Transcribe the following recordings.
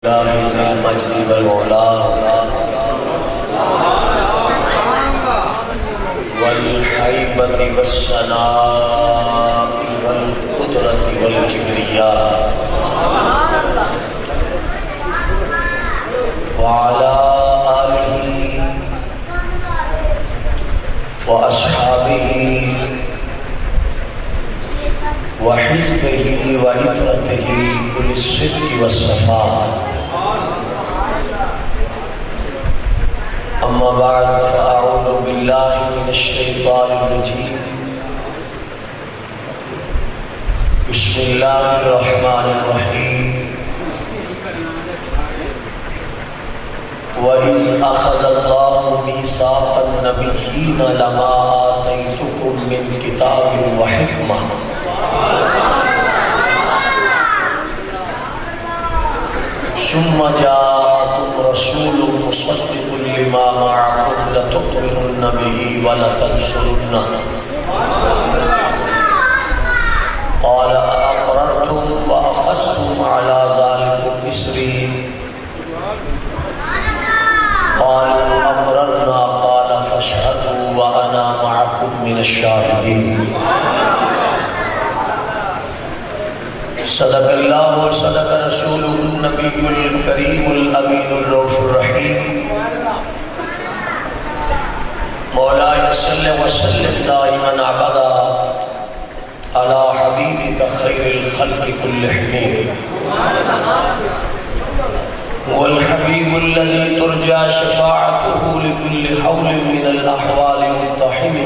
الله ذي المجد والعلا والهيبة والثناء والقدرة والكبرياء وعلى آله وأصحابه وحزبه وعترته كل الصدق والصفاء. أما بعد فأعوذ بالله من الشيطان الرجيم. بسم الله الرحمن الرحيم. وَإِذْ أَخَذَ اللَّهُ مِيثَاقَ النَّبِيِّينَ لَمَا آتَيْتُكُم مِّن كِتَابٍ وَحِكْمَةٍ ثم جاءكم رسول مصدق لما معكم لتؤمنن به ولتنصرنه قال أأقررتم وأخذتم على ذلكم إصري قالوا أقررنا قال فاشهدوا وأنا معكم من الشاهدين. صدق الله وصدق رسوله النبي الكريم الأمين الرؤوف الرحيم. مولاي صل وسلم دائما أبدا على حبيبك خير الخلق كلهم والحبيب الذي ترجى شفاعته لكل حول من الأحوال مقتحم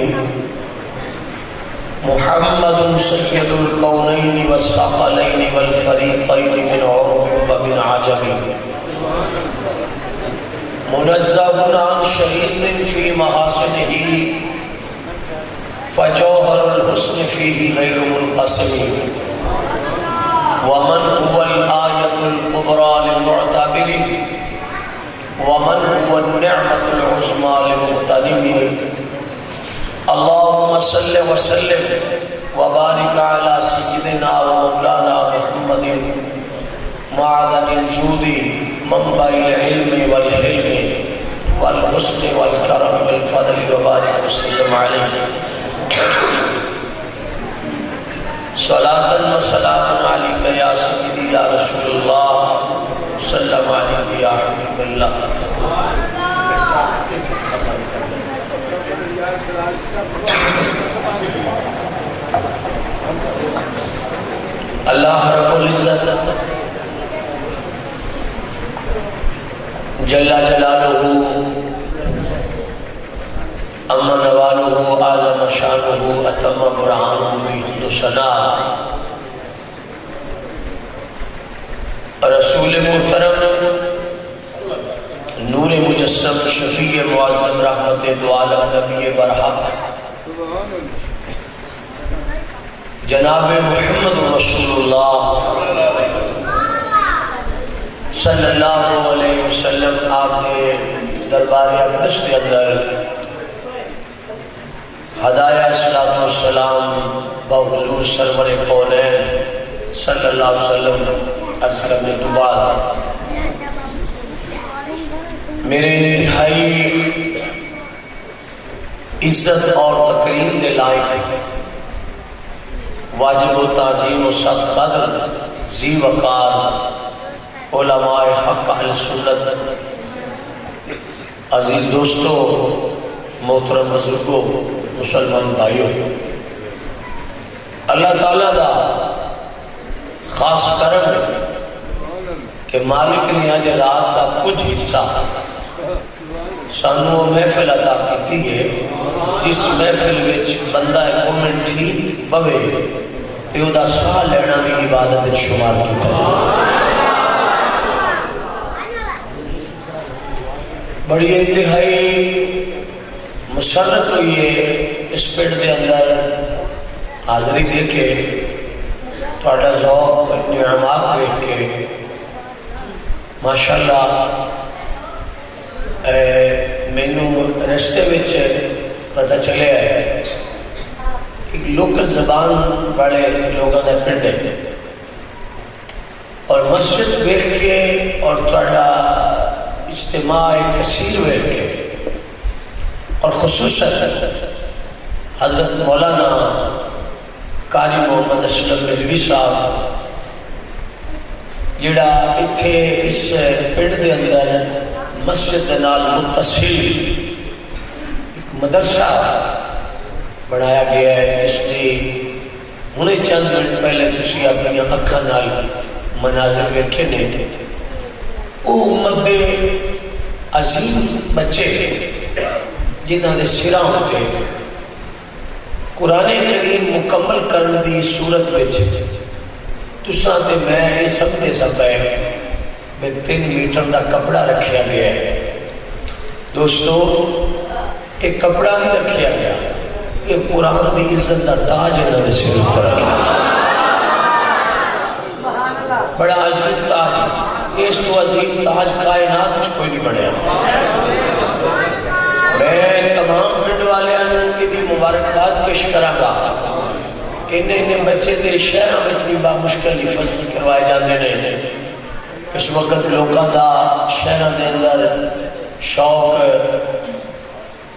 محمد سيد الكونين والثقلين والفريقين من عرب ومن عجم منزه عن شهيد في محاسنه فجوهر الحسن فيه غير منقسم ومن هو الآية الكبرى للمعتبر ومن هو النعمة العظمى للمغتنم. اللهم صل وسلم وبارك على سيدنا ومولانا محمد معدن الجود منبع العلم والحلم والحسن والكرم والفضل وبارك وسلم عليه صلاة وسلام عليك يا سيدي يا رسول الله سلم عليك يا حبيب الله. اللہ رب العزت جل جلالہ اما نوالہ اعظم شانہ اتم برہانہ بحمد ثناء رسول محترم نور مجسم شفیع معظم رحمت دو عالم نبی برحق جناب محمد رسول اللہ صلی اللہ علیہ وسلم آپ نے دربار اقدس کے اندر ہدایہ صلاۃ والسلام بحضور سرور کونین صلی اللہ علیہ وسلم عرض کرنے کے بعد میرے انتہائی عزت اور تکریم کے لائق واجب و تعظیم و سب قدر ذی وقار علماء حق اہل سنت عزیز دوستو محترم بزرگوں مسلمان بھائیوں اللہ تعالیٰ دا خاص کرم کہ مالک نے آج رات دا کچھ حصہ سانو محفل عطا کیتی ہے جس محفل وچ بندہ مومن ٹھیک بوے تے دا ساہ لینا بھی عبادت شمار کیتا ہے. بڑی انتہائی مسرت ہوئی ہے اس پیٹ دے اندر حاضری دے کے تھوڑا ذوق نعمات دیکھ کے ماشاءاللہ مینوں رستے وچ پتہ چلے ہے کہ لوکل زبان بڑے لوگوں نے پنڈ ہے اور مسجد دیکھ کے اور تھوڑا اجتماع کثیر ہوئے کے اور خصوصاً حضرت مولانا قاری محمد اشرف ملوی صاحب جڑا اتھے اس پنڈ دے اندر مسجد دے نال متصل ایک مدرسہ بنایا گیا ہے، جس کی انہیں چند منٹ پہلے تسی اپنی اکھاں نال مناظر ویکھے نے۔ وہ امت دے عظیم بچے جنہاں دے سراں ہوتے قرآن کریم مکمل کرنے دی صورت وچ تساں تے میں یہ سمجھے سب ہے میں 3 میٹر دا کپڑا رکھیا گیا ہے۔ دوستو ایک کپڑا نہیں رکھیا گیا، یہ قرآن دی عزت دا تاج انہاں دے سر تے رکھیا، بڑا عظیم تاج، اس تو عظیم تاج کائنات وچ کوئی نہیں بنیا۔ میں تمام پنڈ والے کی مبارکباد پیش کراں گا۔ انہیں بچے تے شہراں وچ بھی با مشکل حفظ کروائے جاندے نے۔ اس وقت لوکاں دا شہراں دے اندر شوق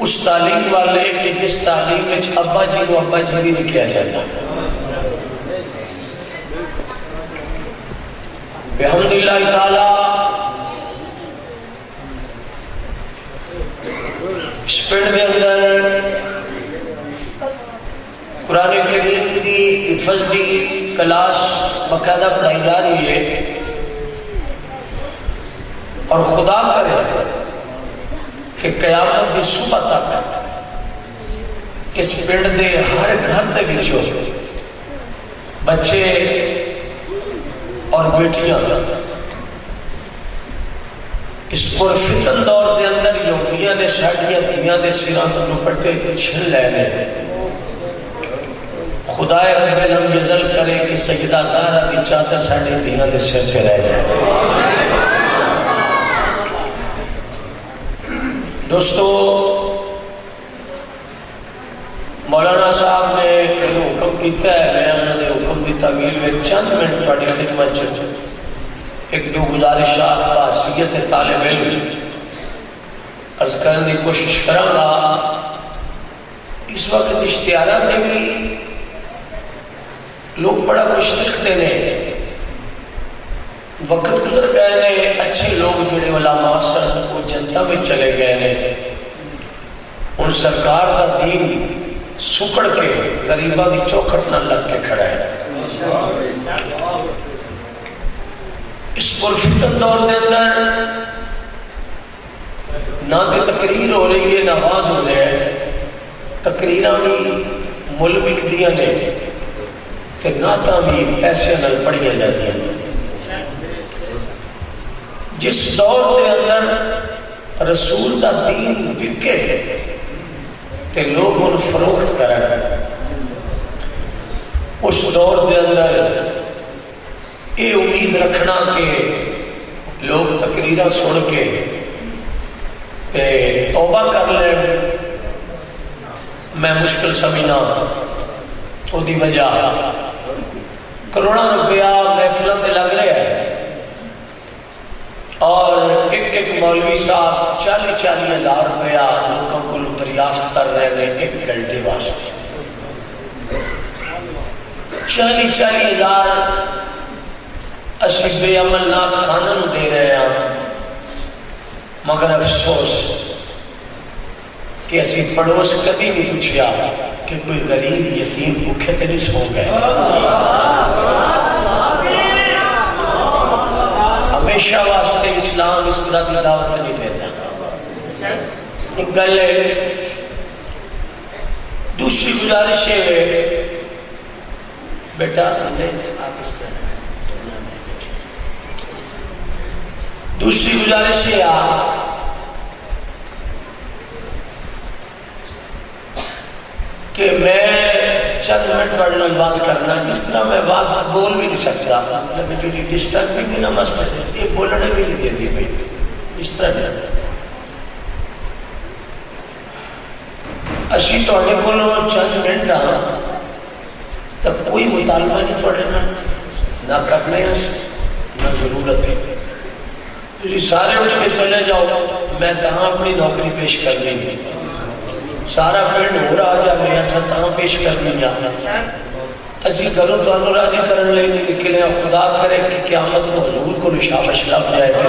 اس تعلیم والے کہ جس تعلیم وچ ابا جی کو ابا جی بھی نہیں کیا جاتا۔ بحمد اللہ تعالی اس پنڈ دے اندر قرآن کریم دی حفظ دی کلاس باقاعدہ پڑھائی جا رہی ہے، اور خدا کرے کہ قیامت دی صبح تک اس پنڈ دے ہر گھر دے وچوں بچے اور بیٹیاں اس پرفتن دور دے اندر یہودیاں نے ساڈیاں دھیاں دے سراں تو دوپٹے چھل لے نے۔ خدا رب لم یزل کرے کہ سجدہ زہرا دی چادر ساڈی دھیاں دے سر تے رہ جائے۔ دوستو مولانا صاحب نے حکم کیتا ہے، میں انہوں نے حکم دی تعمیل میں چند منٹ تہاڈی خدمت چ ایک دو گزارشات کا حیثیت طالب علم عرض کرنے کی کوشش کراں گا۔ اس وقت اشتہارات میں بھی لوگ بڑا کچھ لکھتے ہیں، وقت گزر گئے نے، اچھے لوگ جڑے علماء سن وہ جنتا میں چلے گئے نے، ان سرکار کا دین سکڑ کے غریباں دی چوکھٹ نہ لگ کے کھڑا ہے۔ اس پرفتن دور دے اندر نہ تے تقریر ہو رہی ہے نہ آواز ہو رہا ہے، تقریراں بھی مل وکدیاں نے تے نعتاں بھی پیسے نال پڑھیاں جاندیاں نے۔ جس دور دے اندر رسول دا دین وکے تے لوگ ان فروخت کرن، اس دور دے اندر یہ امید رکھنا کہ لوگ تقریراں سن کے تے توبہ کر لیں، میں مشکل سمجھنا۔ وہ دی وجہ کروڑاں روپیہ محفلوں پہ لگ رہا ہے، اور ایک ایک مولوی صاحب 40-40 ہزار روپیہ لوگوں کو دریافت کر رہے ہیں ایک گھنٹے واسطے۔ 40-40 ہزار اسی بے عمل نات خانہ نو دے رہے ہیں، مگر افسوس کہ اسی پڑوس کبھی نہیں پوچھیا کہ کوئی غریب یتیم بھوکے تے نہیں سو گئے۔ ہمیشہ واسطے اسلام اس طرح کی دعوت نہیں دیتا۔ ایک گل ہے۔ دوسری گزارش ہے بیٹا آپ اس طرح، دوسری گزارش ہے کہ میں چند منٹ پڑھنا باز کرنا، اس طرح میں باز بول بھی نہیں سکتا، مطلب جو ڈسٹرب بھی دینا مسئلہ یہ بولنے بھی نہیں دیتی بھائی، اس طرح نہیں۔ اسی توڑے کو چند منٹ تب کوئی مطالبہ نہیں پڑھنا، نہ کرنے نہ ضرورت ہے۔ تھی سارے اٹھ کے چلے جاؤ، میں تہاں اپنی نوکری پیش کر دیں گی، سارا پنڈ ہو رہا جائے ایسا تہاں پیش کر دیں گا، اسی کروں تو انہوں راضی کرنے لئے نکلے، خدا کرے کہ قیامت میں حضور کو شابش لگ جائے تھے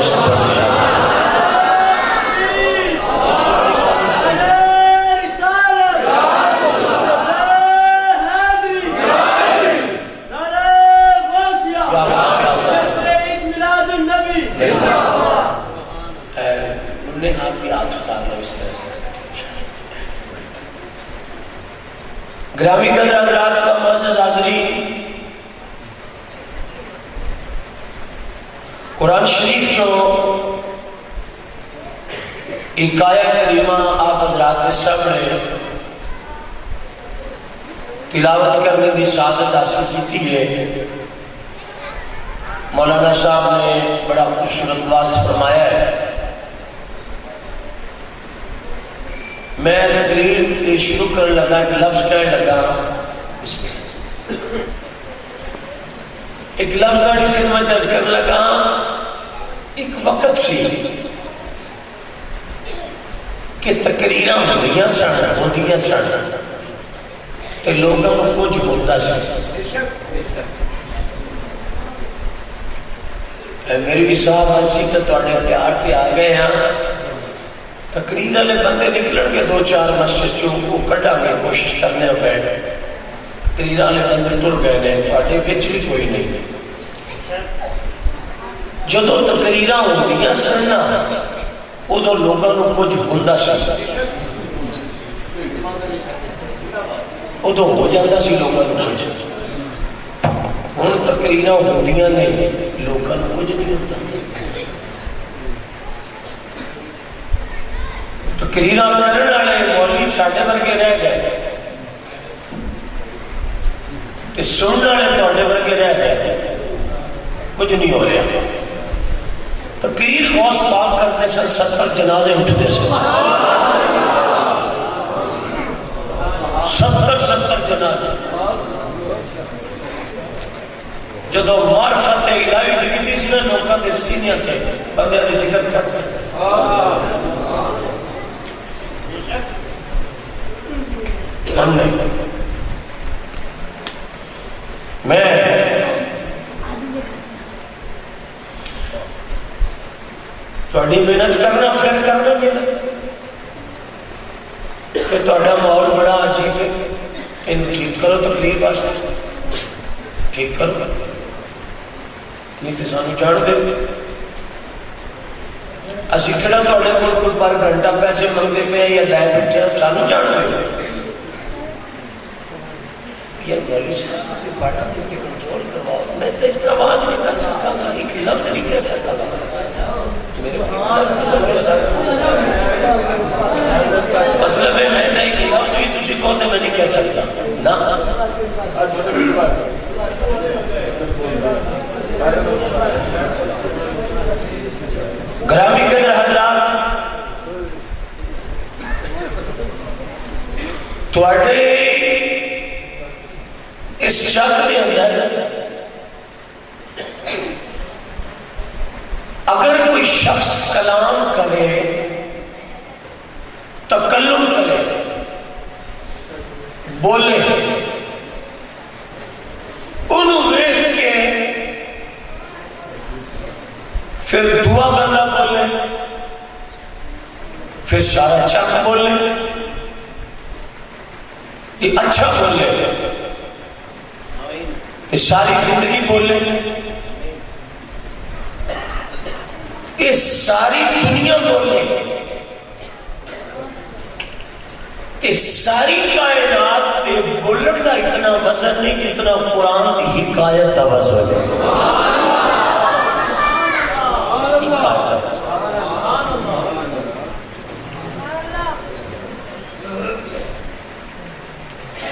آپ بھی ہاتھ اتار لو اس طرح سے۔ گرامی قدر حضرات کا معزز حاضرین، قرآن شریف جو ایک آیت کریمہ آپ حضرات کے سامنے تلاوت کرنے کی سعادت حاصل کی ہے، مولانا صاحب نے بڑا خوبصورت واضح فرمایا ہے۔ میں تقریر شروع کرنے لگا، ایک لفظ کہنے لگا، ایک لفظ گاڑی خدمت چرچ کرنے لگا، ایک وقت سی کہ تقریراں ہوندیاں سن تے لوگوں کو کچھ ہوتا سی۔ میری بھی صاحب اچھی تو تواڈے پیار تے آ گئے ہیں، تقریر والے بندے نکلن گے دو چار مسجد چوں کو کڈا گے، کوشش کرنے پہ تقریر والے بندے ٹر گئے نے، تواڈے وچ بھی کوئی نہیں۔ جدوں تقریراں ہوندیاں سن نا ادوں لوگوں کو کچھ ہوندا سی، ادوں ہو جاتا سی لوگوں کو کچھ۔ ہن تقریراں ہوندیاں نہیں، لوگوں کو کچھ نہیں ہوتا۔ تقریراں کرن والے مولوی ساڈے ورگے رہ گئے تے سنن والے تواڈے ورگے رہ گئے، کچھ نہیں ہو رہا۔ تقریر غوث پاک کرتے سن، 70 جنازے اٹھتے سن، 70 جنازے۔ جدو معرفت الہی ڈگدی سی نا لوکاں دے سینیاں تے، بندے دے جگر کٹ میں تھوڑی محنت کرنا، پھر کرنا محنت کہ تھوڑا ماحول بڑا عجیب ہے، ان ٹھیک کرو تقریر واسطے، ٹھیک کرو نہیں تو سانو جان دے۔ اسی کہڑا تھوڑے کول پر گھنٹہ پیسے منگتے پے یا لے بیٹھے، سانو جان دے یا مولوی صاحب کے باڑا دیتے کنٹرول کرواؤ۔ میں تو اس طرح آواز نہیں کر سکتا تھا، ایک لفظ نہیں کہہ سکتا تھا، میرے مطلب ہے میں ایک لفظ بھی تجھے کو تو میں نہیں کہہ سکتا نا۔ گرامی قدر حضرات، تواڈے اس شخص کے اندر اگر کوئی شخص کلام کرے، تکلم کرے، بولے، انہوں دیکھ کے پھر دعا بندہ بولے، پھر سارا چک بولے، کہ اچھا بولے، کہ ساری زندگی بولے، کہ ساری دنیا بولے، کہ ساری کائنات دے بولن کا اتنا وزن نہیں جتنا قرآن کی حکایت کا وزن ہے۔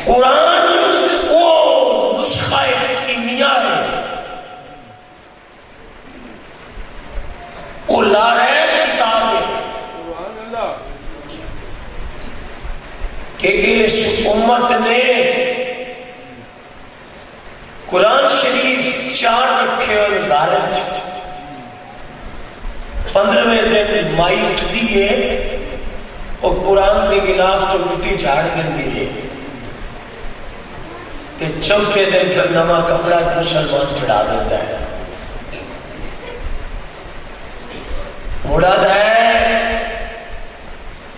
قرآن وہ نسخہ کیمیا ہے، وہ لارے کتاب ہے کہ اس امت نے قرآن شریف 4 رکھے اور 15ویں دن مائی اٹھتی ہے اور قرآن کے خلاف تو مٹی جھاڑ دینی ہے، تے چوتھے دن پھر نواں کپڑا مسلمان چڑھا دیتا ہے. مراد ہے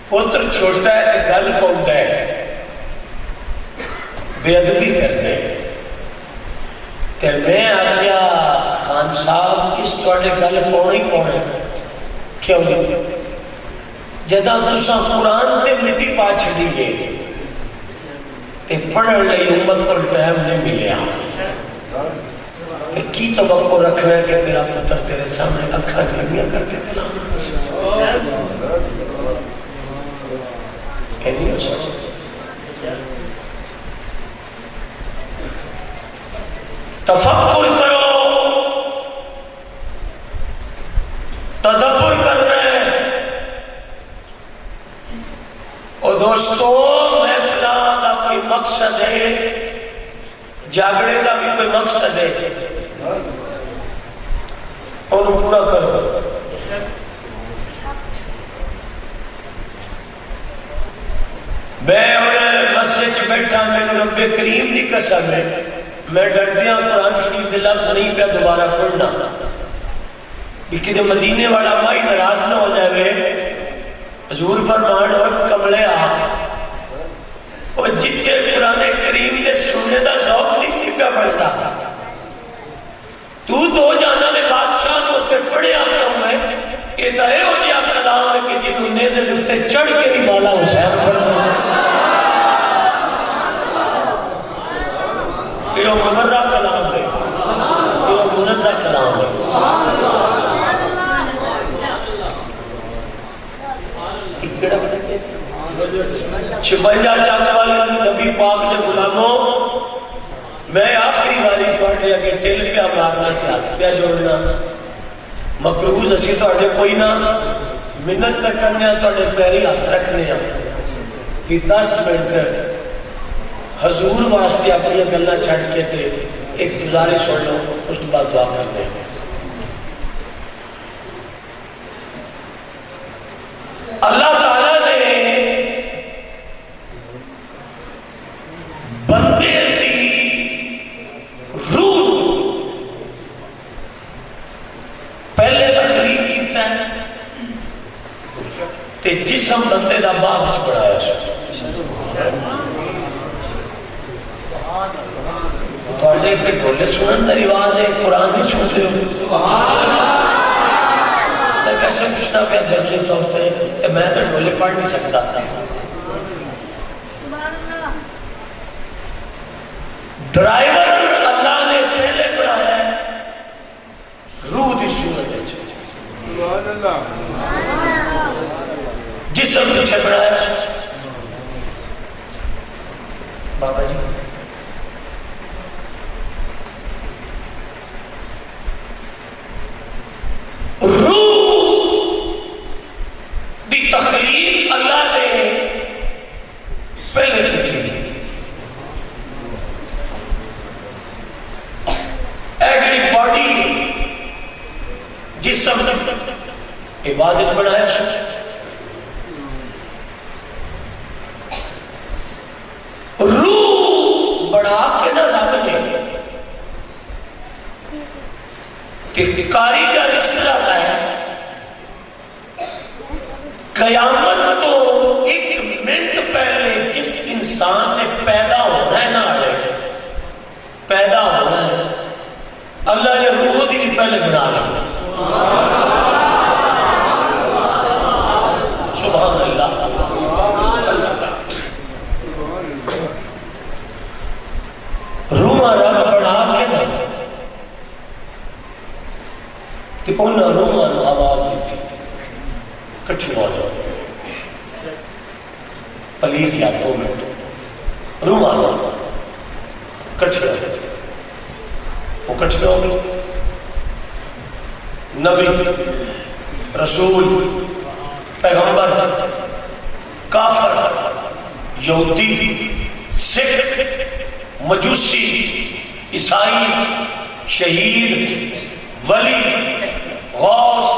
پتر چھوٹا ہے تے گل پاؤندا ہے، بے ادبی کرتے ہیں. تے میں آخیا خان صاحب اس تواڈے گل پاؤنا ہی پاؤنا، کیوں نہیں؟ جداں تساں قرآن تے مٹی پا چھڈی ہے تے پڑھن لئی امت کو ٹائم نہیں ملیا، کی توقع رکھنا ہے کہ تیرا پتر تیرے سامنے اکھاں کھڑیاں کر کے کلام تفکر کرو، تدبر کرنا ہے. اور دوستو محفلاں دا کوئی مقصد ہے، جاگڑے دا بھی کوئی مقصد ہے، انہوں پورا کرو. میں مسجد چ بیٹھا، میں رب کریم دی قسم ہے میں ڈردیاں قرآن شریف دے لفظ نہیں پیا دوبارہ پڑھنا کہ کدے مدینے والا مائی ناراض نہ ہو جائے. حضور فرمان ہو کملے آ اور جتنے قرآن کریم دے سننے دا ذوق نہیں سی پیا بڑھتا، تو دو جانا دے بادشاہ ہوتے پڑھیا کیوں ہے؟ یہ تو یہ ہو جہاں کلام ہے کہ جنہوں نیزے دے اتنے چڑھ کے بھی مولا حسین پڑھنا. یہ مغرہ کلام ہے، یہ منزہ کلام ہے. 56 چاند والے نبی پاک دے غلاموں، میں آخری باری تواڈے اگے ٹل پیا مارنا تے ہاتھ پیا جوڑنا. مقروض اسی تواڈے کوئی نہ، منت پہ کرنے تواڈے پیری ہاتھ رکھنے کہ 10 منٹ حضور واسطے اپنی گلاں چھڈ کے تے ایک گزارش سن لو، اس کے بعد دعا کرنے. اللہ تعالیٰ نے بندے دی روح پہلے تخلیق کیتا ہے تے جسم بندے دا بعد وچ بنایا. تواڈے تے ڈھولے سنن دا رواج ہے، قرآن نہیں سنتے ہو. کیسے پوچھنا پیا جنرلی طور پہ کہ میں تو ڈھولے پڑھ نہیں سکتا تھا. ڈرائیور اللہ نے پہلے بنایا ہے روح دی صورت ہے، جسم پیچھے بنایا. بابا جی تخلیق اللہ نے پہلے کی تھی. ایگری باڈی جسم عبادت بنایا. روح بڑھا کے نہ رب نے کاریگر اس طرح کا ہے قیامت تو 1 منٹ پہلے جس انسان نے پیدا ہونا ہے نا پیدا ہونا ہے اللہ نے روح دی بھی پہلے بنا لی. سبحان اللہ. روح رب بنا کے نا انہوں روح آواز دیتی کٹھی ہو جاؤ پلیز یا 2 منٹ روح آنا کٹھی ہو جاتی. وہ کٹھی ہو گئی. نبی رسول پیغمبر کافر یہودی سکھ مجوسی عیسائی شہید ولی غوث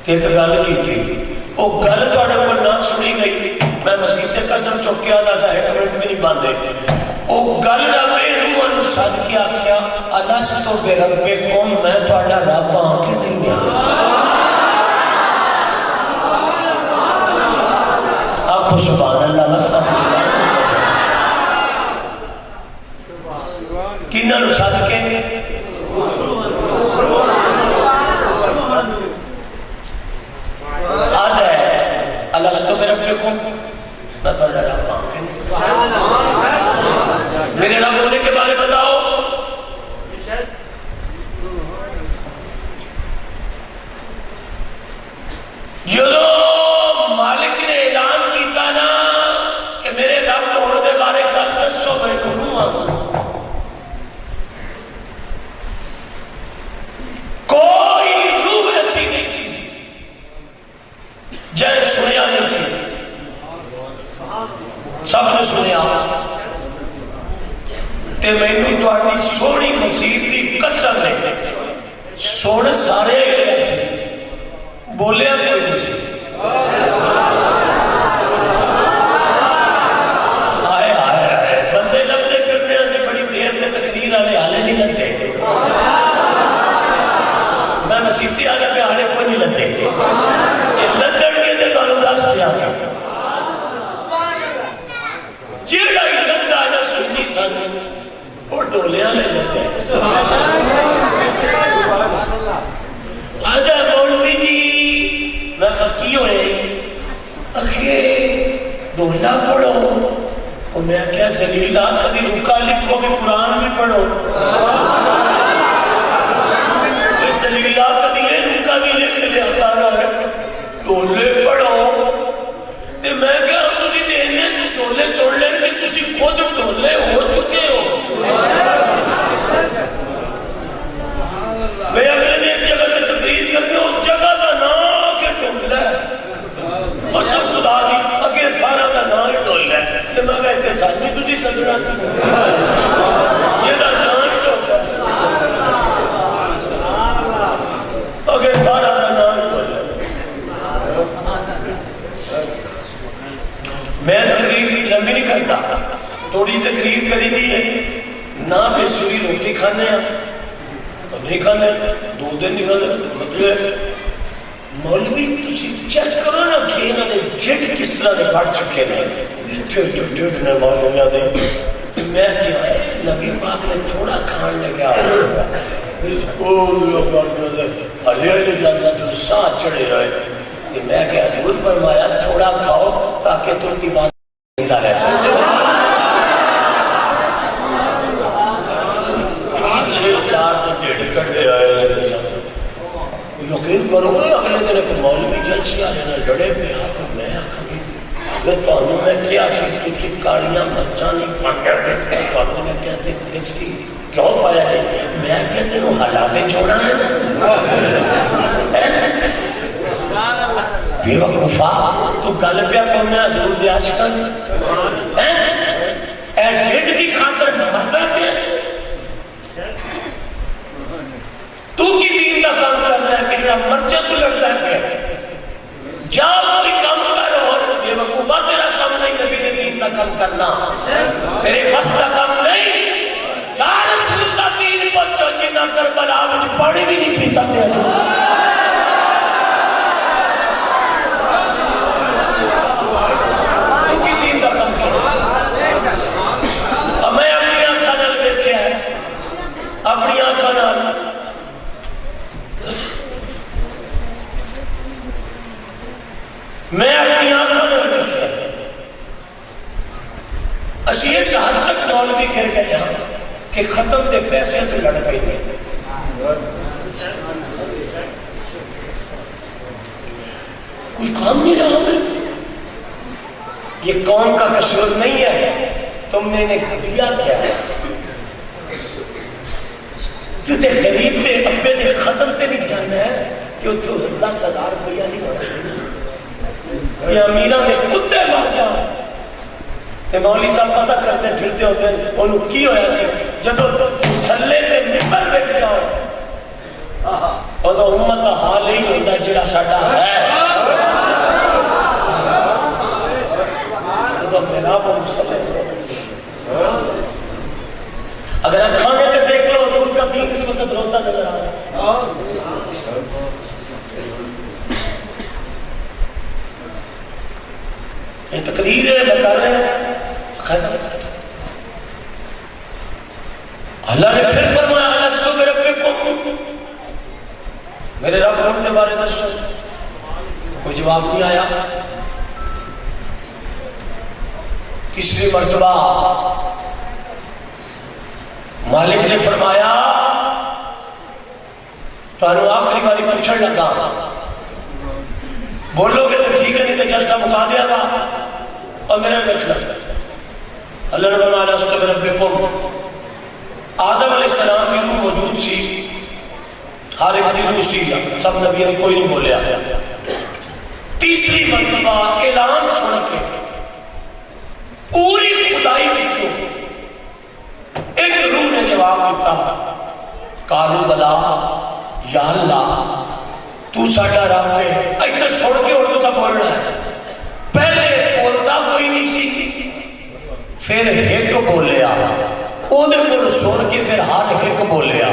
ایک گل کی تھی، وہ گل تھوڑے کو نہ سنی گئی، میں مسیح تے قسم چک کے آدھا سا 1 منٹ بھی نہیں باندھے، وہ گل رب روح سد کے آخیا الستو بربکم، میں تھوڑا رب ہاں کہ نہیں ہاں؟ آخو سبحان اللہ، کنہاں نو سد کے الستو بربکم، میں تھوڑا رب ہاں کہ نہیں؟ میرے رب ہونے کے بارے بتاؤ۔ جدو مالک نے اعلان کیتا نا کہ میرے رب ہونے کے بارے گل دسو، میں کہوں کوئی روح ایسی نہیں سی جائے سنیا نہیں سی، سب نے سنیا، تے مینوں تہاڈی سونی مسیح دی قسم ہے سن سارے گئے سی، بولیا کوئی نہیں سی۔ آئے آئے آئے بندے لبدے کرنے سے بڑی دیر تے تقریر والے حالے نہیں لگتے، میں مسیحی والے پہ ہارے کوئی نہیں لگتے، یہ لندن کے تے تانوں دس دیا جیڑا ہی لگتا ہے نا سنی سن وہ ڈولیاں لے لیتے ہیں۔ آدھا مولوی جی میں کی ہوئے اکھے ڈولا پڑھو، اور میں کیا زلیلہ کبھی رکا لکھو بھی قرآن بھی پڑھو، زلیلہ کبھی یہ رکا بھی لکھ لیا کارا ہے ڈولے پڑھو، تے میں کیا تجھے دینے سے ڈولے چھوڑ لیں کہ تجھے خود ڈولے ہو چکے ہو۔ میں اگلے دن جگہ تے تقریر کرتے اس جگہ کا نام کے ڈولے قسم خدا دی اگے تھارا کا نام ڈولے، تے میں کہتے ساتھی تجھے سجنا یہ دا نام ڈولے، اگے تھارا کا نام ڈولے۔ میں تقریر لمبی نہیں کرتا، تھوڑی تقریر کری دی ہے نہ بے سوری روٹی کھانے ہیں نہیں کھانے 2 دن نہیں کھانے، مطلب مولوی تسی چیک کرو نا کہ انہوں نے ڈھڈ کس طرح دے پڑھ چکے ہیں، ڈھڈ نے مولویا دے، میں کیا ہے نبی پاک نے تھوڑا کھان لگا ہلے ہلے جاتا تو ساتھ چڑھے رہے، میں کیا حضور فرمایا تھوڑا کھاؤ تاکہ تم کی بات زندہ رہ سکتے، 6-4 دن ڈیڑھ گھنٹے آئے رہتے جاتے، یقین کرو گے اگلے دن ایک مولوی جلسی آ جانا لڑے پہ آتا، میں آخری اگر تانوں میں کیا چیز کی کاڑیاں مرچاں نہیں پانڈیا دیکھتے تانوں میں کیا دیکھتے کیوں پایا جائے، میں کہتے ہیں حالاتے چھوڑا ہے بے وقوفا تو گل پیا کرنا حضور دے عاشقاں اے ڈھڈ دی خاطر مردا پیا، تو کی دین دا کام کرنا ہے کہ جڑا مرچا تو لڑتا ہے پیا، جا کوئی کام کر، اور بے وقوفا تیرا کام نہیں نبی نے دین دا کام کرنا، تیرے بس دا کام نہیں، جا رسول دا دین پہنچو جنہ کربلا وچ پانی بھی نہیں پیتا تے حضور اپنی آنکھاں نال میں اپنی آنکھاں نال دیکھیا، اسی اس حد تک مولوی گر گئے ہاں کہ ختم دے پیسے سے لڑ گئی ہیں، کوئی کام نہیں رہا ہمیں، یہ قوم کا قصور نہیں ہے، تم نے انہیں دیا کیا ہے، تو تے غریب تے ابے دے ختم تے نہیں جانا ہے کہ اتھو 10,000 روپیہ نہیں ہونا، یہ امیران دے کتے مار جاؤ، تے مولوی صاحب پتہ کرتے پھرتے ہوتے ہیں انہوں کی ہویا جی جب سلے تے ممبر بیٹھ جاؤ وہ تو امت کا حال ہی ہوتا جڑا ساڈا ہے. تو میرا اگر اکھاں میں تو دیکھ لو حضور کا دین اس وقت روتا نظر آ رہا ہے. یہ تقریر ہے میں کر رہے ہیں. اللہ نے پھر فرمایا الستو بربکم، میرے رب ان کے بارے میں کوئی جواب نہیں آیا. تیسری مرتبہ مالک نے فرمایا تو آخری باری پوچھنے لگا، بولو گے تو ٹھیک ہے نہیں تو جلسہ مکا دیا گا. اور میرا بیٹھنا اللہ نے فرمایا الستو بربکم. آدم علیہ السلام کی روح موجود سی، ہر ایک کی روح سی، سب نبیوں نے کوئی نہیں بولیا. تیسری مرتبہ اعلان سن کے پوری خدائی وچوں ایک روح نے جواب دیتا، قالوا بلا یا اللہ تو ساڈا رب ہے. ادھر سن کے اور تو بولنا ہے. پہلے بولتا کوئی نہیں سی، پھر ایک بولیا، وہ سن کے پھر ہر ایک بولیا.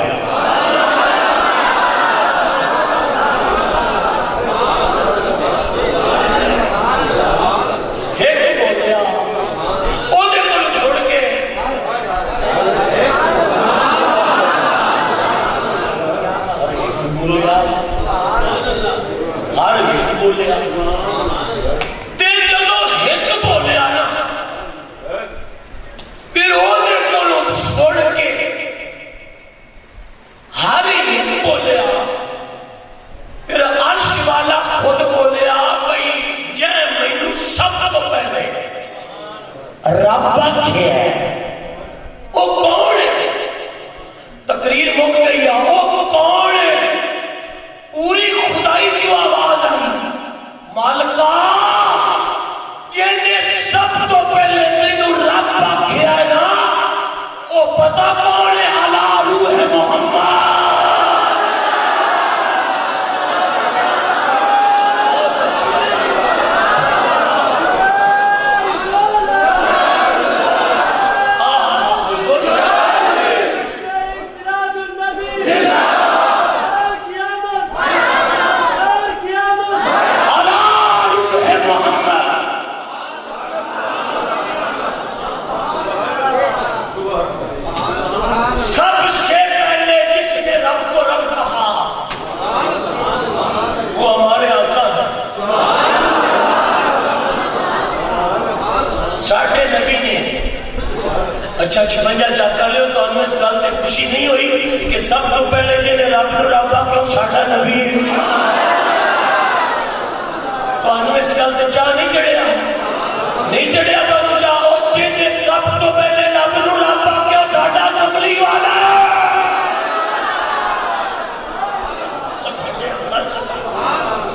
اچھا 56 چاچا لے تو ہمیں اس گل میں خوشی نہیں ہوئی کہ سب تو پہلے جنہیں رب نو رب آکھو ساڈا نبی تو ہمیں اس گل تے چاہ نہیں چڑھیا نہیں چڑھیا تو چاہو جنہیں سب تو پہلے رب نو رب آکھو ساڈا کملی والا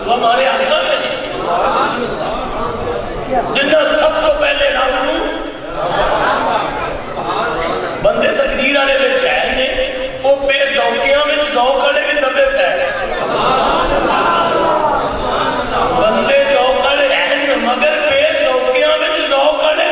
تو ہمارے آقا میں جنہیں سب تو پہلے رب نو بندے تقدیر والے وچ ہے نے وہ بے ذوقیاں وچ ذوق والے بھی دبے پے بندے ذوق والے ہیں مگر بے ذوقیاں وچ ذوق والے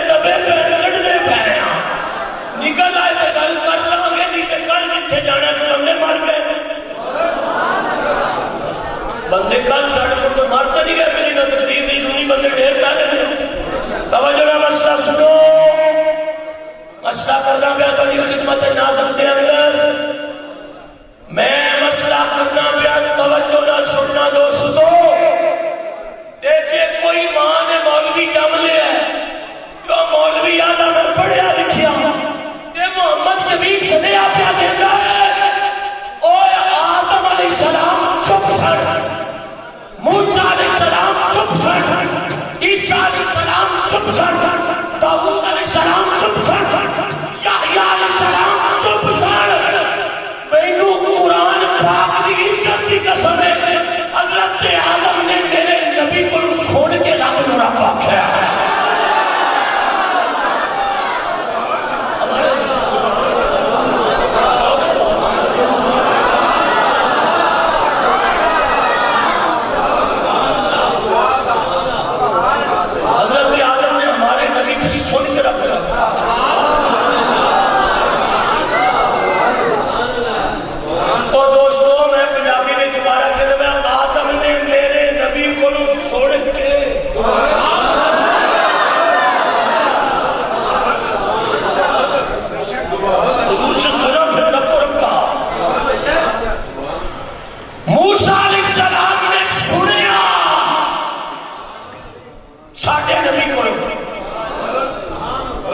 ساڈے نبی کو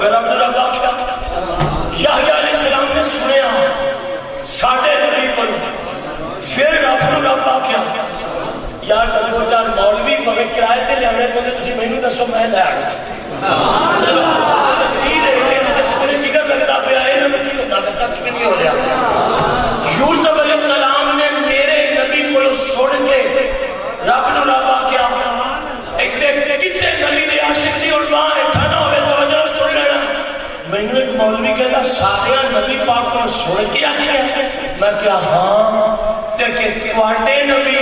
رب رب آخیا یحییٰ علیہ السلام نے سنیا ساڈے نبی کو پھر رب رب آخیا یار دو چار مولوی پویں کرائے تے لیانے پہ تسی مینوں دسو میں لے آ یوسف علیہ السلام نے میرے نبی کو سن کے رب نو رب آخیا کسے نبی دے عاشق دی اور ماں اٹھا نہ ہوئے توجہ سن لینا مینوں ایک مولوی کہتا سارے نبی پاک کو سن کے آخیا میں کیا ہاں تے کہ تواڈے نبی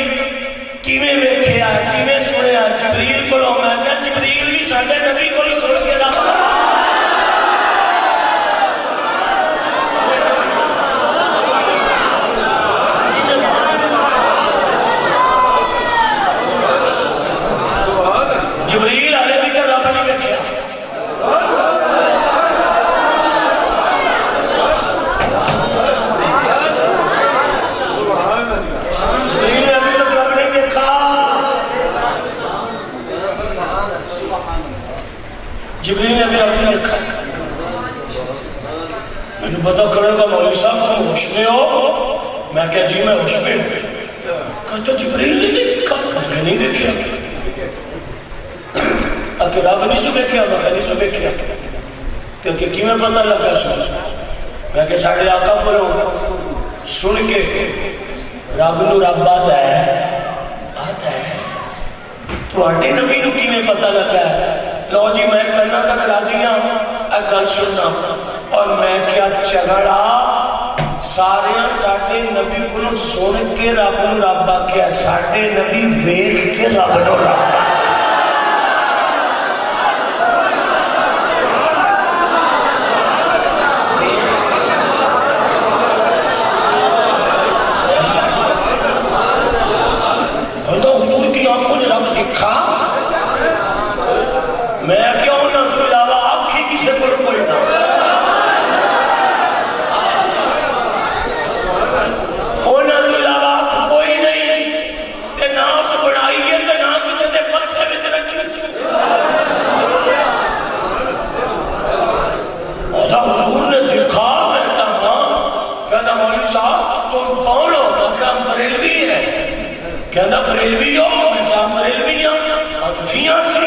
کیویں ویکھیا کیویں سنیا جبریل کو میں کہا جبریل بھی ساڈے نبی کو سن کے رب جبریل والے بھی تو رب نہیں ویکھیا جبریل نے بھی رب نے دیکھا مجھے پتا کرے گا مولوی صاحب تم ہوش میں ہو میں کہا جی میں ہوش میں ہوں کہتا جبریل نے دیکھا کہ نہیں دیکھا کہ رب نہیں سو دیکھا میں نہیں سو دیکھا کہ میں پتا لگا سو میں کہ ساڑھے آقا کو سن کے رب نو رب آتا ہے تو آٹے نبی نو کی میں پتا لگا ہے لو جی میں کرنا تک راضی ہوں گل سننا اور میں کیا جھگڑا سارے ساڈے نبی کو سن کے رب نو رب آخیا ساڈے نبی ویکھ کے رب نو رب حضور کی آنکھوں نے رب دیکھا میں کیوں نہ تو علاوہ آنکھی کسے پر کوئی نہ انہوں تو علاوہ آنکھ کوئی نہیں تے نہ اس بڑھائی ہے تے نہ کسے دے پتھے میں تے رکھی حضور نے دیکھا میں کہا کہتا مولوی صاحب تم کون ہو میں کہا بریلوی ہے کہتا بریلوی ہو میں کہا بریلوی ہوں فیاں سی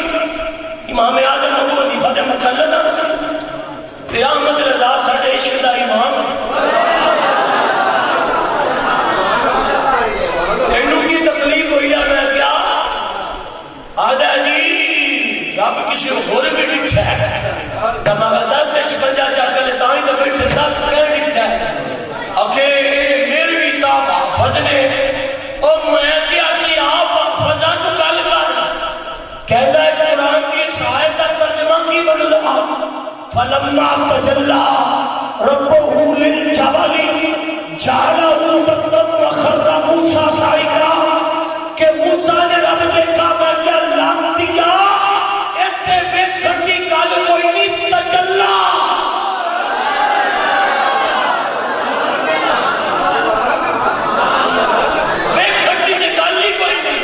امام اعظم ابو حنیفہ دے مقلد تے احمد رضا ساڈے عشق دا امام تینوں کی تکلیف ہوئی ہے میں کیا آدھا جی رب کسی ہور بھی ڈٹھا ہے تے مگر 10 تے 56 چا کے تاں ہی تے بیٹھے 10 کہ ڈٹھا ہے اوکے میرے بھی صاحب حافظ نے او میں کیا سی آپ حافظاں تو گل کر کہندا ہے قرآن کی شاید کا ترجمہ کی بدلا فلما تجلا ربه للجبل جعله دكا وخر موسى صعقا کہ موسیٰ نے رب دیکھا میں کیا لام دیا اتنے ویکھن دی گل کوئی نہیں تجلا ویکھن دی گل ہی کوئی نہیں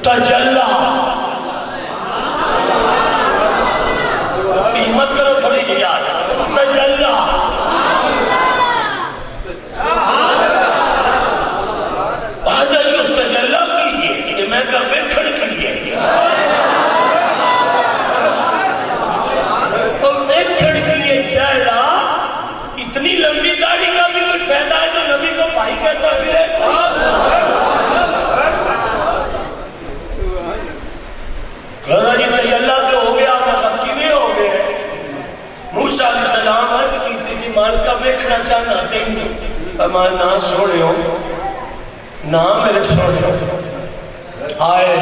تجلا قیمت کرو تھوڑی جی یاد تجلا آدھا جو تجلا کیجئے کہ میں کر ویکھڑ کیجئے اور ویکھڑ کیجئے چہرہ اتنی لمبی داڑھی کا بھی کوئی فائدہ ہے جو نبی کو بھائی کہتا پھر کہنا جی تجلا تو ہو گیا میں ہو گئے موسیٰ علیہ السلام عرض کی تھی مالکہ ویکھنا چاہنا تینوں اما نہ سوڑے ہو نہ میرے سوڑے ہو آئے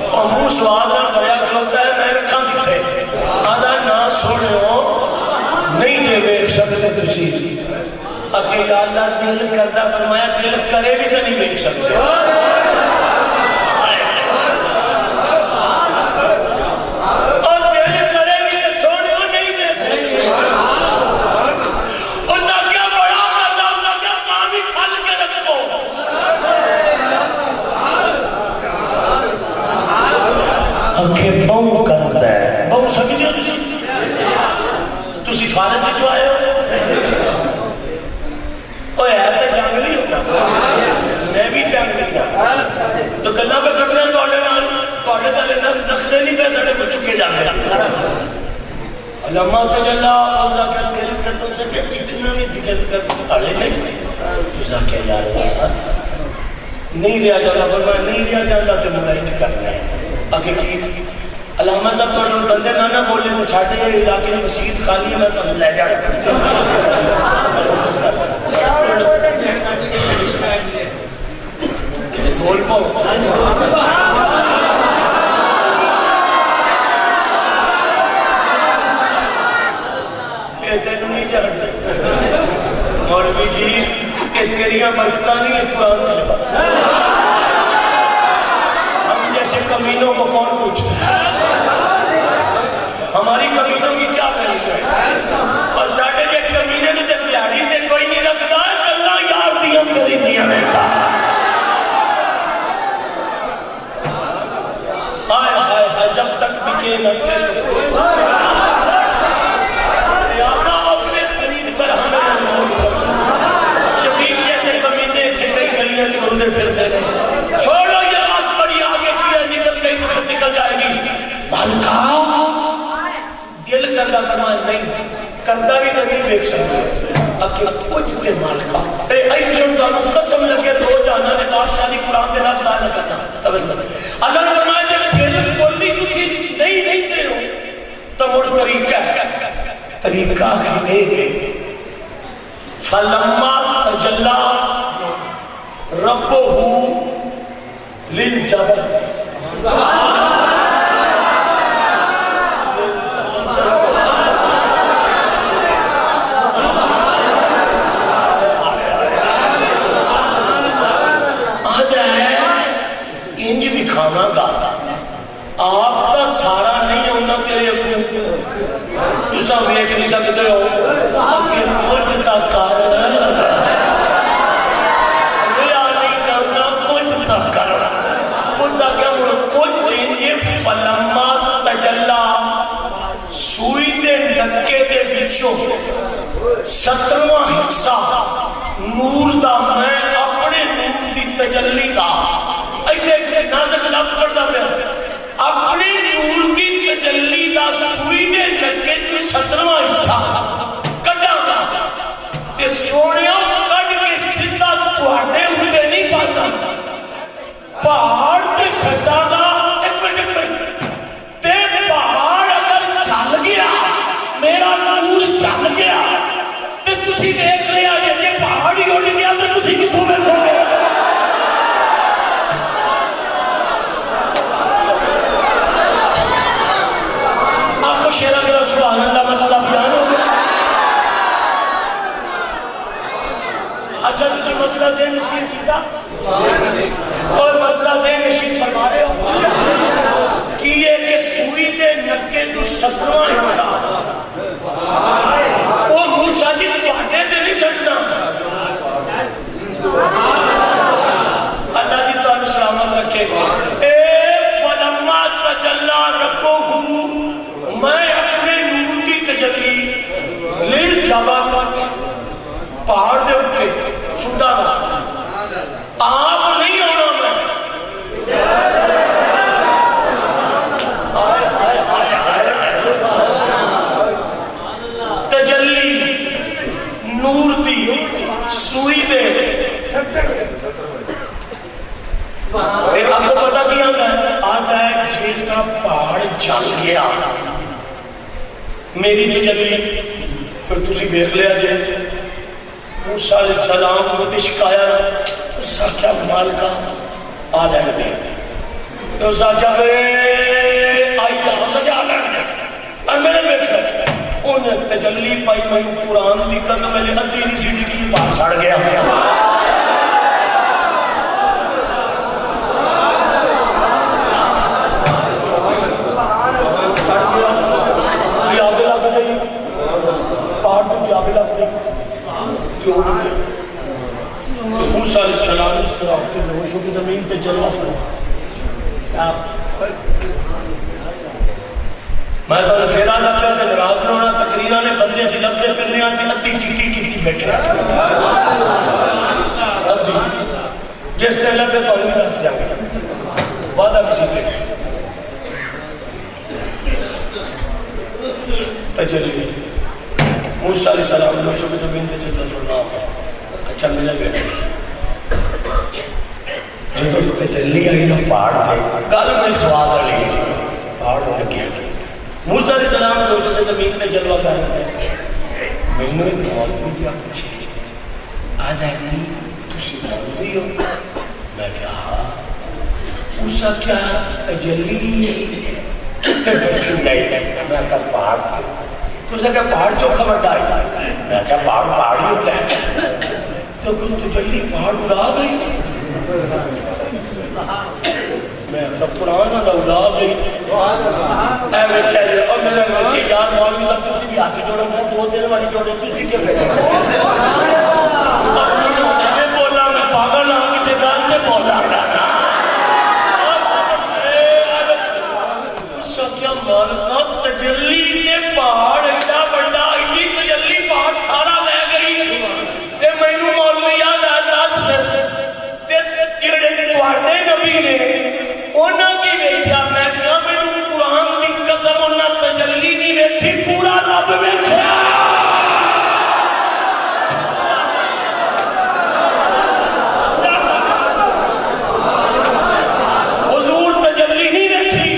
اور منہ سوال نہ کریا کھلوتا ہے میں رکھاں کتے آدھا نہ سوڑے ہو نہیں دے ویکھ سکتے تسی اکے یا اللہ دل کردہ فرمایا دل کرے بھی تو نہیں ویکھ سکتے آنکھیں بہوں کرتا ہے. بہوں سمجھو تسی فارس سے جو آئے ہو اوہ ہے تو جنگلی ہونا, میں بھی جنگلی ہوں تو گلا پہ کرنا توڑے کا نخرے نہیں پہ سڑے کو چکے جانے علامہ تجلہ اوزا کر کے شکر تم سے کہ جتنا بھی دکھت کر اڑے نہیں اوزا کیا جا رہا نہیں رہا جاتا فرمایا نہیں رہا جاتا تو مدعید کرنا ہے آگے کی علامہ صاحب تو بندے نہ بولے تو چھاٹے علاقے میں مسجد خالی ہے میں تو لے جا بول پاؤ یہ تینوں نہیں جانتے مولوی جی یہ تیریاں برکتہ نہیں ہے قرآن کی بات. ہم جیسے کمینوں کو کون پوچھتا ہے, ہماری کمینوں کی کیا پہلی ہے اور ساڑھے جے کمینے نے تے دیاری تے کوئی نہیں رکھتا ہے اللہ یار دیا کری دیا رہتا آئے آئے آئے جب تک دکھے نہ تھے پھرتے رہے چھوڑو یہ بات بڑی آگے کی ہے نکل گئی تو نکل جائے گی. مالکہ دل کردہ فرمان نہیں کردہ بھی نہیں دیکھ سکتے اب کہ پوچھتے مالکہ اے ایٹھن تانوں قسم لگے دو جانا نے بادشاہ دی قرآن دے رفت آئے نہ کرنا اللہ فرمائے جب دل بولی تجھے نہیں دے ہو تو مڑ طریقہ ہی دے فلما تجلہ ربہ للجبل انج بھی کھانا گا آپ کا سارا نہیں ہونا تیرے اپنے تسا ویکھ نہیں سکتے ہو کہ کچھ تا کارن فلما تجلا سوئی دے نکے دے بچوں 17واں حصہ نور دا میں اپنے نور دی تجلی دا ایک نازک لفظ پڑھتا پیا اپنے نور دی تجلی دا سوئی دے نکے جو 17واں حصہ کڈا گا تے سونیاں کڈ کے سیدھا تواڈے اوتے نہیں پانا پہاڑ تے سٹا دا میرا نور چل گیا تو تسی دیکھ لیا کہ پہاڑی اڑ گیا تو تسی کتوں بیٹھو گے آپ کو شیرہ میرا سبحان اللہ مسئلہ بیان ہو گیا. اچھا تسی مسئلہ ذہن نشین کیتا اور مسئلہ ذہن نشین فرما رہے ہو کہ یہ کہ سوئی دے نکے جو 17واں حصہ وہ موسیٰ جی تواڈے تے نہیں سکتا اللہ جی تو سلامت رکھے اے فلما تجلی ربہ میں اپنے نور کی تجلی للجبل پہاڑ دے اوپر چھوٹا رہا آپ نہیں ہونا میں نور دی سوئی دے آپ کو پتا کیا آتا ہے جیل کا پہاڑ جل گیا میری تجلی پھر تسی دیکھ لیا جائے موسیٰ علیہ السلام کو اشکایا اس کیا مالکہ آ جائے دے اس کیا آئی جا اس کیا آ جائے اور میں نے بیٹھا انہیں تجلی پائی میں قرآن دی قسم میں ادھی نہیں سی ڈگری باہر سڑ گیا آگے لگ گئی پہاڑ کی آگے لگ گئی موسیٰ علیہ السلام اس طرح کے ہوشوں کی زمین پہ چلنا فرما میں تو پھر آدھا پہ تے ناراض نہ ہونا، تقریرا نے بندے سے لفظ کرنے آتی ادھی چیٹی کی بیٹھے جس نے لفظ تو نہیں دس دیا گا وعدہ کسی پہ تجلی موسیٰ علیہ السلام نے شکر زمین دے جدت اللہ اچھا میرا بیٹا جب تجلی آئی نا پہاڑ دے کل میں سواد آئی پہاڑ ہو لگیا موسیٰ علیہ السلام نے شکر زمین دے جلوہ کر میں نے مولوی کیا پوچھی آدھا جی تسی مولوی ہو؟ میں کہا ہاں موسیٰ کیا تجلی تجلی آئی میں کہا پہاڑ کے تو اسے کہا پہاڑ چوکھا بڑھا ہے میں کہا پہاڑ ہی ہوتا ہے تو کچھ تجلی پہاڑ اڑا گئی میں کہا قرآن اڑا گئی اے میں کہہ لیا اور میرا کہ یار مولوی صاحب تسی بھی ہاتھ جوڑے میں دو دن والی جوڑے تسی کیا میں بولا میں پاگل ہوں کسی گال میں بولا سچا مالکہ تجلی کے پہاڑ ایڈا بڑا ایڈی تجلی پہاڑ سارا لے گئی تے مینوں مولوی یاد آ دس تے جڑے تواڈے نبی نے انہاں کی ویکھیا میں کہا مینوں قرآن دی قسم انہاں تجلی نہیں ویکھی پورا رب ویکھیا حضور تجلی نہیں ویکھی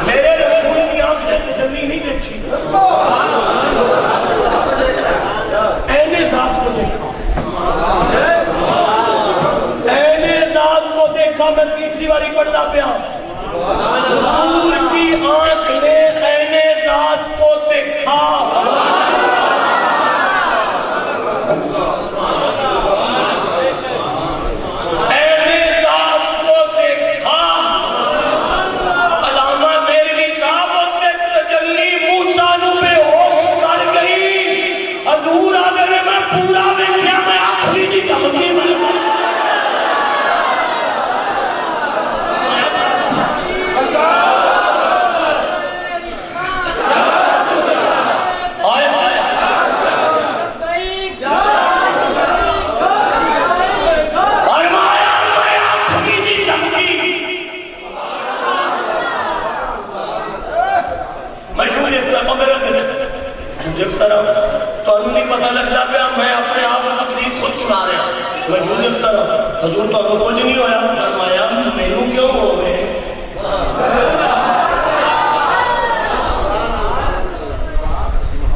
میرے رسول کی آنکھ نے تجلی نہیں دیکھی اہل ذات کو دیکھا اہل ذات کو دیکھا میں تیسری باری پڑھتا پیا حضور کی آنکھ نے اہل ذات کو دیکھا دیکھتا رہا تو نہیں پتہ لگتا پیا میں اپنے آپ کو تکلیف خود سنا رہا میں کیوں دیکھتا رہا حضور تو ہمیں کچھ نہیں ہویا فرمایا مینوں کیوں ہو گئے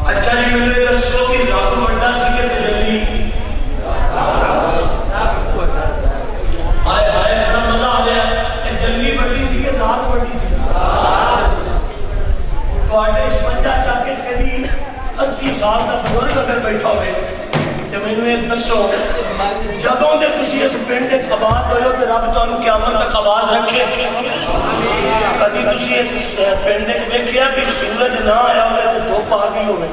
اچھا جی میں نے دسو کہ رب بڑا سی کہ تجلی آئے ہائے بڑا مزہ آ گیا تجلی بڑی سی کہ ذات بڑی سی تو آٹے شمنجا چاکے کہدی 80 سال کا بزرگ اگر بیٹھا ہوئے تو میں نے دسو جدوں دے تسی اس پنڈ وچ آباد ہوئے ہو تے رب تانوں قیامت تک آباد رکھے کبھی تسی اس پنڈ وچ ویکھیا بھی سورج نہ آیا ہوئے تے دھوپ آ گئی ہوئے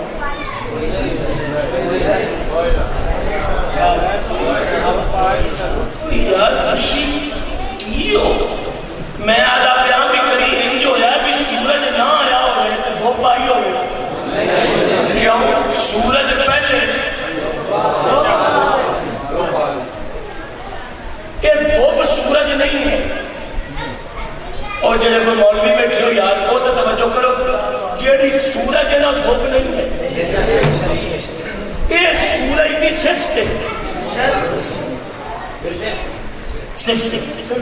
یار تسی کی ہو میں آدھا بیان بھی کری انج ہویا بھی سورج نہ آیا ہوئے تے دھوپ آئی ہوئے کیوں سورج پہلے یہ دھوپ سورج نہیں ہے اور جڑے کوئی مولوی بیٹھے ہو یار وہ تو توجہ کرو جیڑی سورج ہے نا دھوپ نہیں ہے یہ سورج کی صفت ہے صفت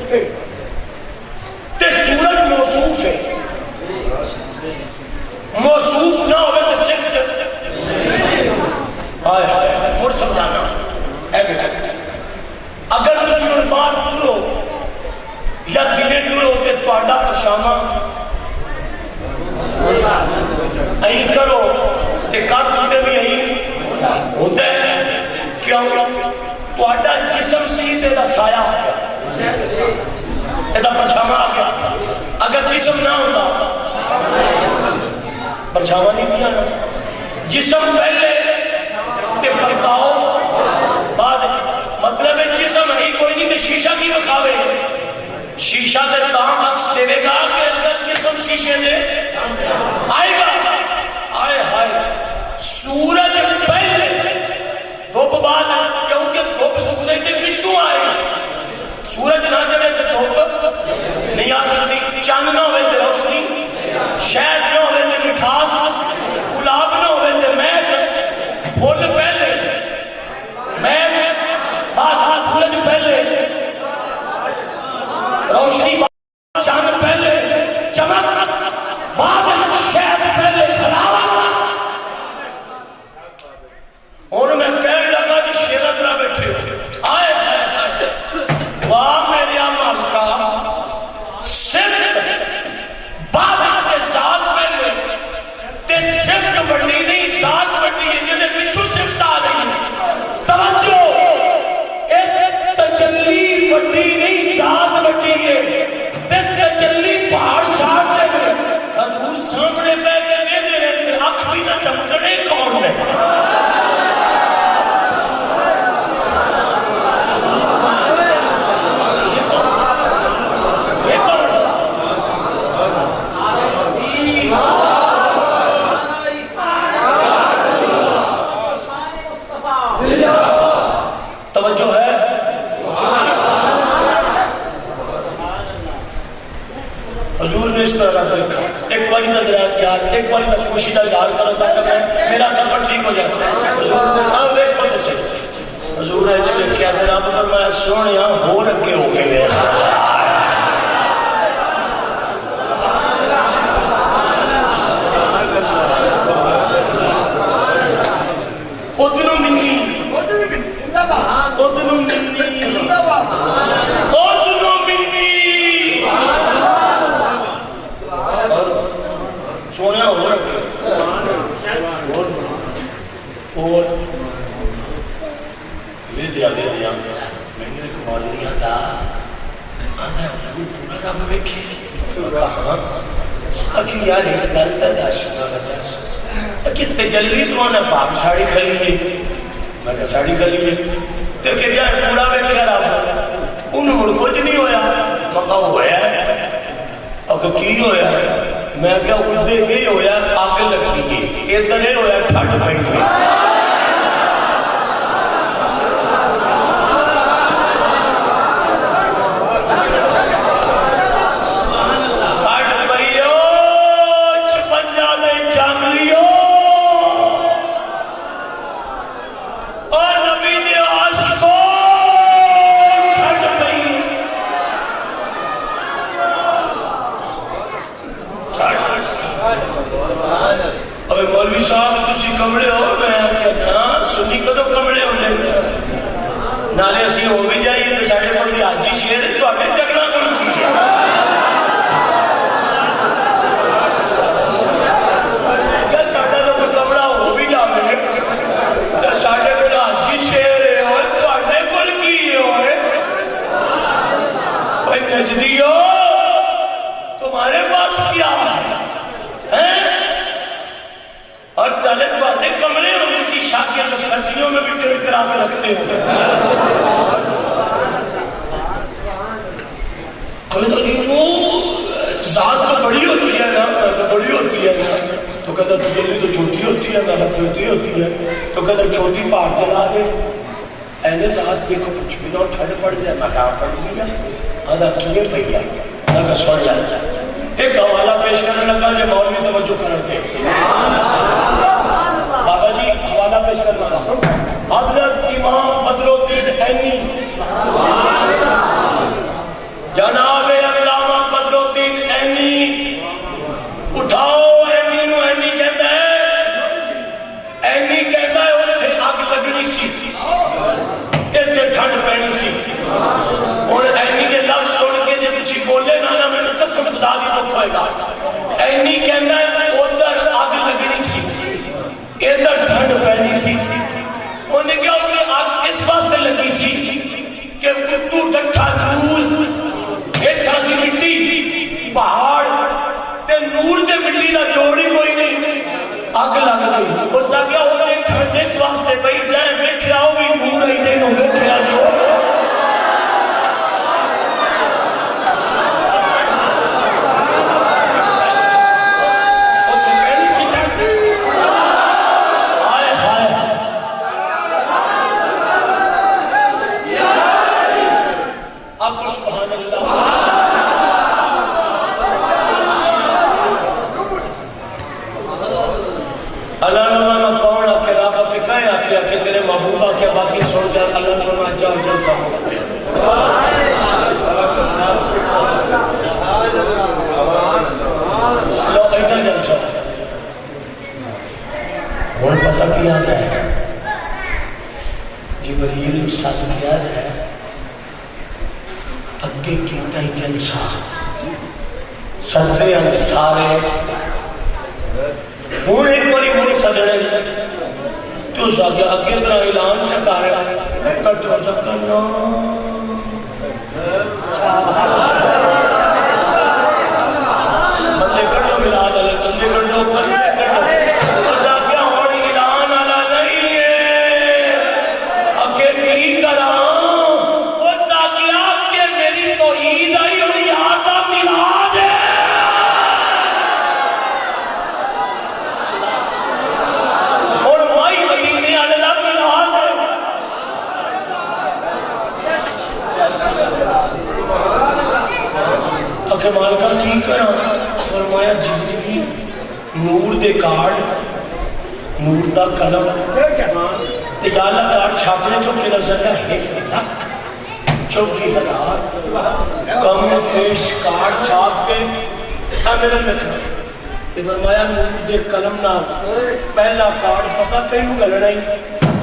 تے سورج موصوف ہے موصوف نہ ہوئے تو صفت آئے آئے مر سمجھانا اگر تسی اس بات ٹرو یا دلے ٹرو کہ تہاڈا پرچھاواں ائی کرو تے کر تے بھی ائی ہوندا ہے کیوں تہاڈا جسم سی تے دا سایہ آ گیا ادا پرچھاواں آ گیا اگر جسم نہ ہوندا پرچھاواں نہیں کیا نا جسم پہلے تے برتاؤ بعد مطلب ہے سورج کے پچھوں آئے. سورج نہ چڑھے تو دھوپ نہیں آ سکتی, چاند نہ ہوئے تو روشنی, شہد نہ ہوئے تو مٹھاس, گلاب نہ ہوئے تو مہک, پھول پہلے مہک, بعد سورج پہلے, روشنی چاند پہلے, چمک بعد شہد پہلے, کھلاوا. اور میں کہنے لگا کہ شیرت نہ بیٹھے آئے واہ میرے عمل کا صرف بادل کے ذات پہلے تے صرف بڑی نہیں ذات بڑی ہے جنہیں پچھو صرف آ رہی ہے. توجہ, ایک تجلی بڑی نہیں ذات بڑی ہے تے تجلی پہاڑ ساتھ دے. حضور سامنے بیٹھے دے رہے اکھ بھی نہ چمکنے کون ہے. توجہ ہے. حضور نے اس طرح دیکھا, ایک باری نظر یار, ایک باری میں پوشیدہ یاد کروں تاکہ میرا سفر ٹھیک ہو جائے. حضور نے کہا دیکھو جیسے حضور نے دیکھا تو رب فرمایا سونے ہو رکھے ہو کے گئے. ادھر منی ادھر منی سونے ہو رکھے اور لے دیا میں نے ایک مولوی آتا آنا حضور پورا رب ویکھے. کہاں اکی یار ایک گل تا دس اکی تجلی تو آنا پاک ساڑی کھلی ہے. میں کہا ساڑی کھلی ہے تو کہ جائے پورا ویکھے رب انہوں مڑ کچھ نہیں ہویا. میں کہا ہویا ہے. اب کی ہویا ہے؟ میں کہا ادھر یہ ہویا اگ لگی ہے, ادھر یہ ہویا ٹھنڈ پئی ہے. مولوی صاحب تسی کمڑے ہو, میں کہنا سنی کدو کمڑے ہو جائے نالے اسی ہو بھی جائیے تو ساڑھے کو بھی آجی شیر تو آگے چکنا کن کی ہے. کیا ساڑھے تو کوئی کمڑا ہو بھی جائے تو ساڑھے کو آجی شیر ہے اور تو آگے کن کی ہے. بھائی نجدی ہو تمہارے پاس کیا ہے اور دلت والے کمرے ہوں جن کی شاکیاں تو سردیوں میں بھی ٹیڑھ کرا کے رکھتے ہیں. وہ ذات تو بڑی ہوتی ہے نا, بڑی ہوتی ہے نا, تو کہتا تجلی تو چھوٹی ہوتی ہے, محنت چھوٹی ہوتی ہے, تو کہتا چھوٹی پہاڑ جلا دے اینے ذات دیکھو کچھ بھی نہ ٹھنڈ پڑ جائے. مکان پڑ گیا آدھا کیے پہیا اگر سوڑ جائے. ایک حوالہ پیش کرنے لگا جو مولوی توجہ کرتے بابا جی, حوالہ پیش کرنا لگا. حضرت امام بدر الدین عینی جناب علامہ بدر الدین عینی اٹھاؤ. عینی نو عینی کہتا ہے, عینی کہتا ہے اتنے اگ لگنی سی, اتنے ٹھنڈ پینی سی. اور عینی کے لفظ سن کے جب تسی بولے نا میں نے قسم خدا دی دکھ ہوئے گا. عینی کہتا ہے ادھر اگ لگنی سی, ادھر ٹھنڈ پینی سی. انہیں کیا ہوتی اگ اس واسطے لگی سی کہ تو ٹھٹھا دھول ہیٹھا سی مٹی پہاڑ تے نور تے مٹی دا جوڑ ہی کوئی نہیں, اگ لگ گئی. اس کا کیا ہوتا ہے ٹھنڈ اس واسطے پئی جائے ویکھیا ہو بھی نور ہی نہیں نو ویکھیا جو. کے باقی سن جا اللہ فرما جاؤ جلسہ لو ایڈا جلسہ ہوں پتہ کیا ہے جبریل ساتھ کیا ہے اگے کیتا ہی جلسہ سجدے سارے ہوں ایک باری مڑ سجنے تو ساکے اگے طرح اعلان چکا رہا ہے کٹو سکنا بندے کٹو ملا دلے بندے کٹو مالکہ کی کرا فرمایا جبریل نور دے کارڈ نور دا قلم اجالہ کارڈ چھاپنے جو کلر سکتا ہے 34,000 کم پیش کارڈ چھاپ کے میرے لکھنا فرمایا نور دے قلم نہ پہلا کارڈ پتہ کہیں گلنا ہی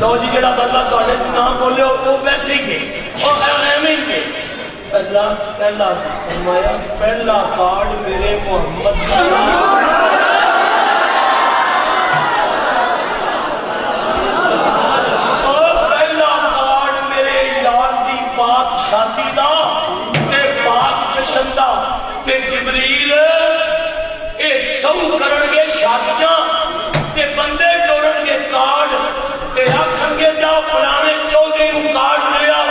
لو جی جڑا بندہ تھوڑے نام بولے وہ ویسے ہی گئے اور ایویں ہی گئے پہلا فرمایا پہلا کارڈ میرے محمد اور پہلا کارڈ میرے یار دی پاک شادی دا تے پاک جشن دا تے جبریل اے سو کرن گے شادیاں تے بندے ٹورن گے کارڈ تے آکھن گے جا پرانے چودھری نوں کارڈ لیا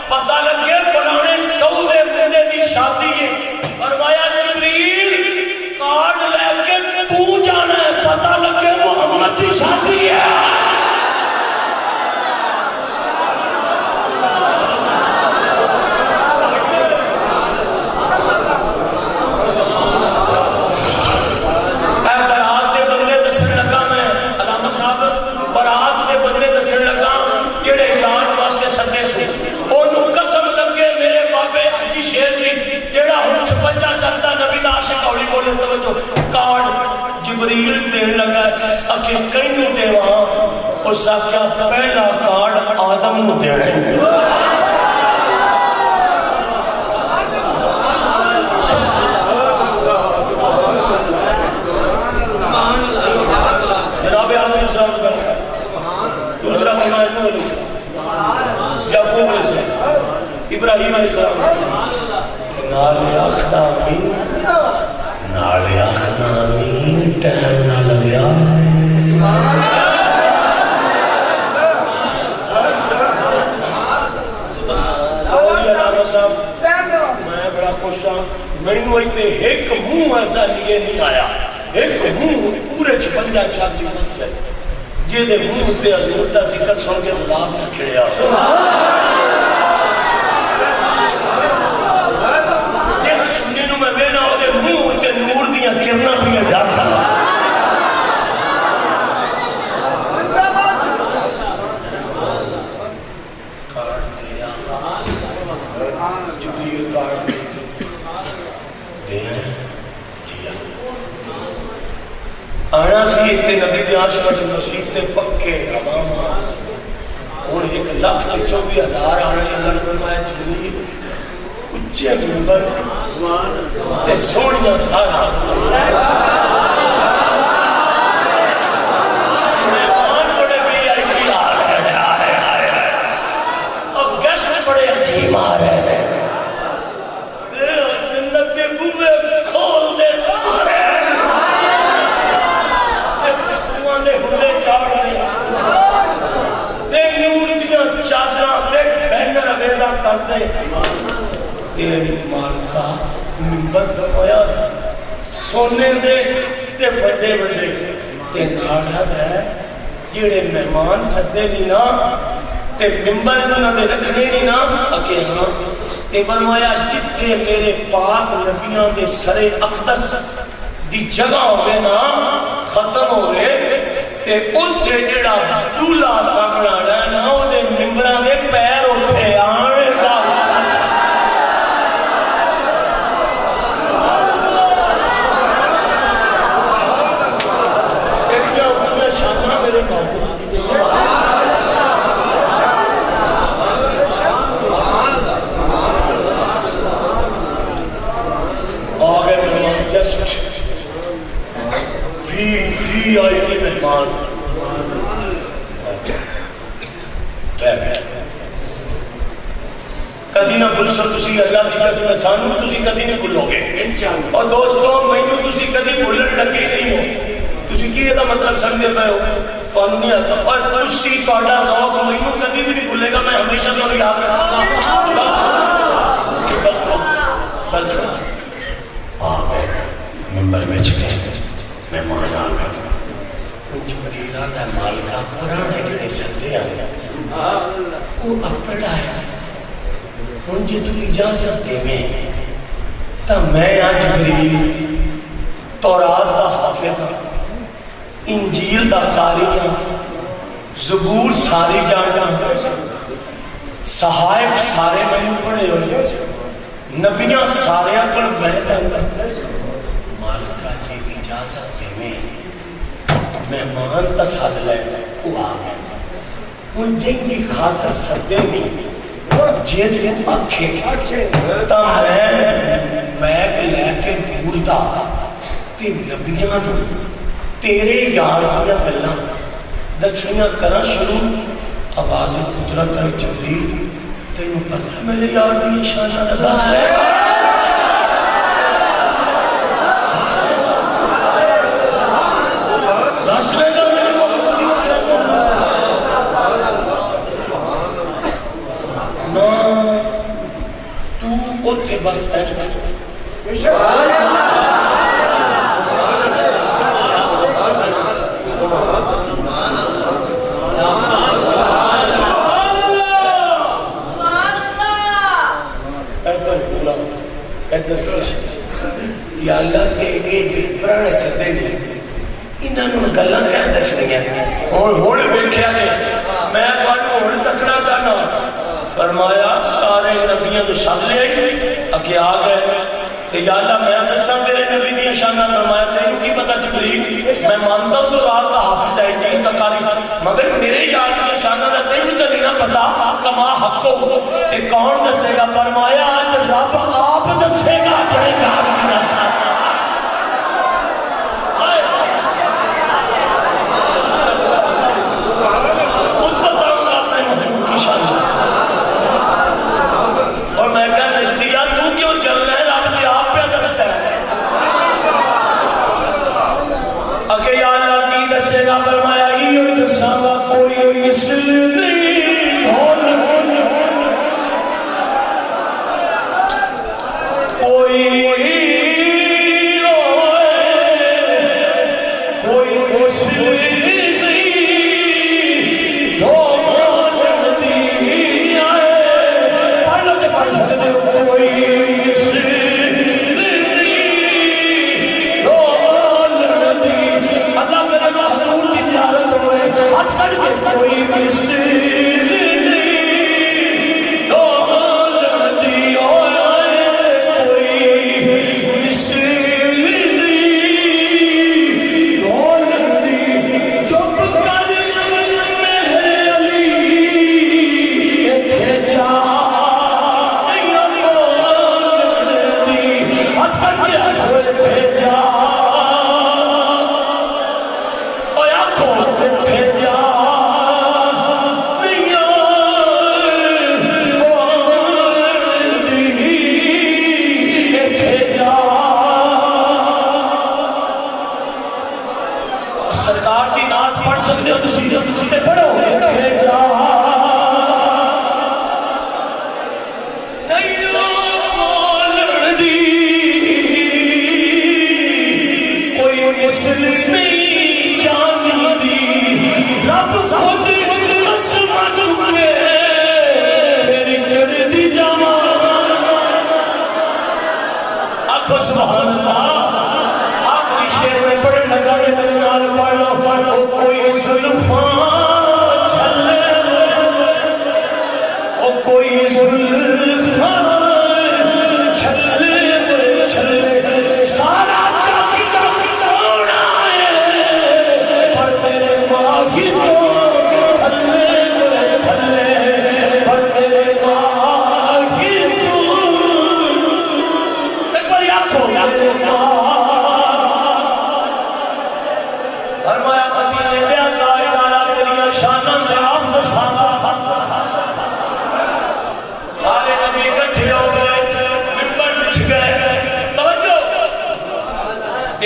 پتہ لگے پرانے سودے بندے دی شادی ہے فرمایا جبریل کارڈ لے کے تو جانا ہے پتہ لگے محمد دی شادی ہے کارڈ جبریل دین لگا اکھے کئیوں دے وہاں اس آکھیا پہلا کارڈ آدم نو دینے جناب آدم السلام کا دوسرا فرمایا نوح علیہ السلام یعقوب علیہ السلام ابراہیم علیہ السلام نالے آخدا امین نالے آخنا امین ٹہم نہ لگیا میں بڑا خوش ہوں مینوں ایتھے ایک منہ ایسا لیے نہیں آیا ایک منہ پورے 56 چھاتی مسجد جے دے منہ تے حضور دا ذکر سن کے خدا نے کھڑیا نور دیا کرنا بھی جاتا کارڈ دیا جبریل کارڈ دیا آنا سی اتنے نبی دے عاشق نصیب تے پکے اماما اور 1,24,000 آنے اللہ فرمایا جبریل اچھے منبر تے سونیا تھارا مہمان بڑے بھی آئی بھی آ رہے اور گیسٹ بڑے عجیب آ رہے جنت کے بوے کھول دے سارے دے ہلے چاڑ دے تے نور دیا چادرہ تے بینر اویزہ کر دے تیری مالکہ منبر فرمایا سونے دے تے بڑے بڑے تے ناڑا ہے جڑے مہمان سدے نہیں نا تے منبر انہاں دے رکھنے نہیں نا اکے ہاں تے فرمایا جتھے میرے پاک نبیاں دے سر اقدس دی جگہ ہوے نا ختم ہوے تے اوتھے جڑا دولہا سامنا رہنا او دے کدی نہ بھول سو تسی اللہ کی قسم سانو تسی کدی نہیں بھولو گے انشاءاللہ. اور دوستو مینوں تسی کدی بھولن لگے نہیں ہو. تسی کی یہ مطلب سمجھے پے ہو تانوں نہیں آتا. اور تسی تہاڈا ذوق مینوں کدی بھی نہیں بھولے گا. میں ہمیشہ تانوں یاد رکھوں گا. آ گئے ممبر میں چلے مہمان آ گئے. جبریل آ گیا مالکا پرانے جڑے سدے آ وہ اپڑا ہے. ہوں جی تو اجازت دے میں تو میں آج جبریل تورات دا حافظ ہاں, انجیل دا قاری ہاں, زبور ساری جاننا, صحائف سارے میں پڑھے ہوئے, نبیاں سارے پر میں جانتا. مالکا جی اجازت دے میں مہمان تا ساتھ لے وہ آ گئے. ان جن کی خاطر سدے نہیں جیت جیت آکھے تا میں لے کے موردا تے نبیاں نو تیرے یار دیا گلاں دسیاں کرا شروع. آواز قدرت ہے جبریل تینوں پتہ میرے یار دی شان دس ہے بس یا اللہ تے یہ پرانے سدے نے انہوں گلاں کیا دسنیاں ہوں ویکھیا جی میں تانوں ہن تکنا چاہنا. فرمایا سارے نبیاں تو سد لے اگے آ گئے کہ یا اللہ میں دساں تیرے نبی دی شاناں. فرمایا تینوں کی پتہ جبریل میں مانتا ہوں تو رات کا حافظ ہے انجیل کا قاری مگر میرے یار دی شاناں دا تینوں تو نہیں پتہ کما حق ہو تے کون دسے گا. فرمایا آج رب آپ دسے گا جڑے یار دی شاناں. خود بتاؤں گا اپنے محبوب کی شان. اور میں کہا نجدیا تو کیوں چل رہا ہے رب دی آپ پہ دستا ہے. اگے یا اللہ کی دسے گا. فرمایا یہ دساں گا کوئی اس نہیں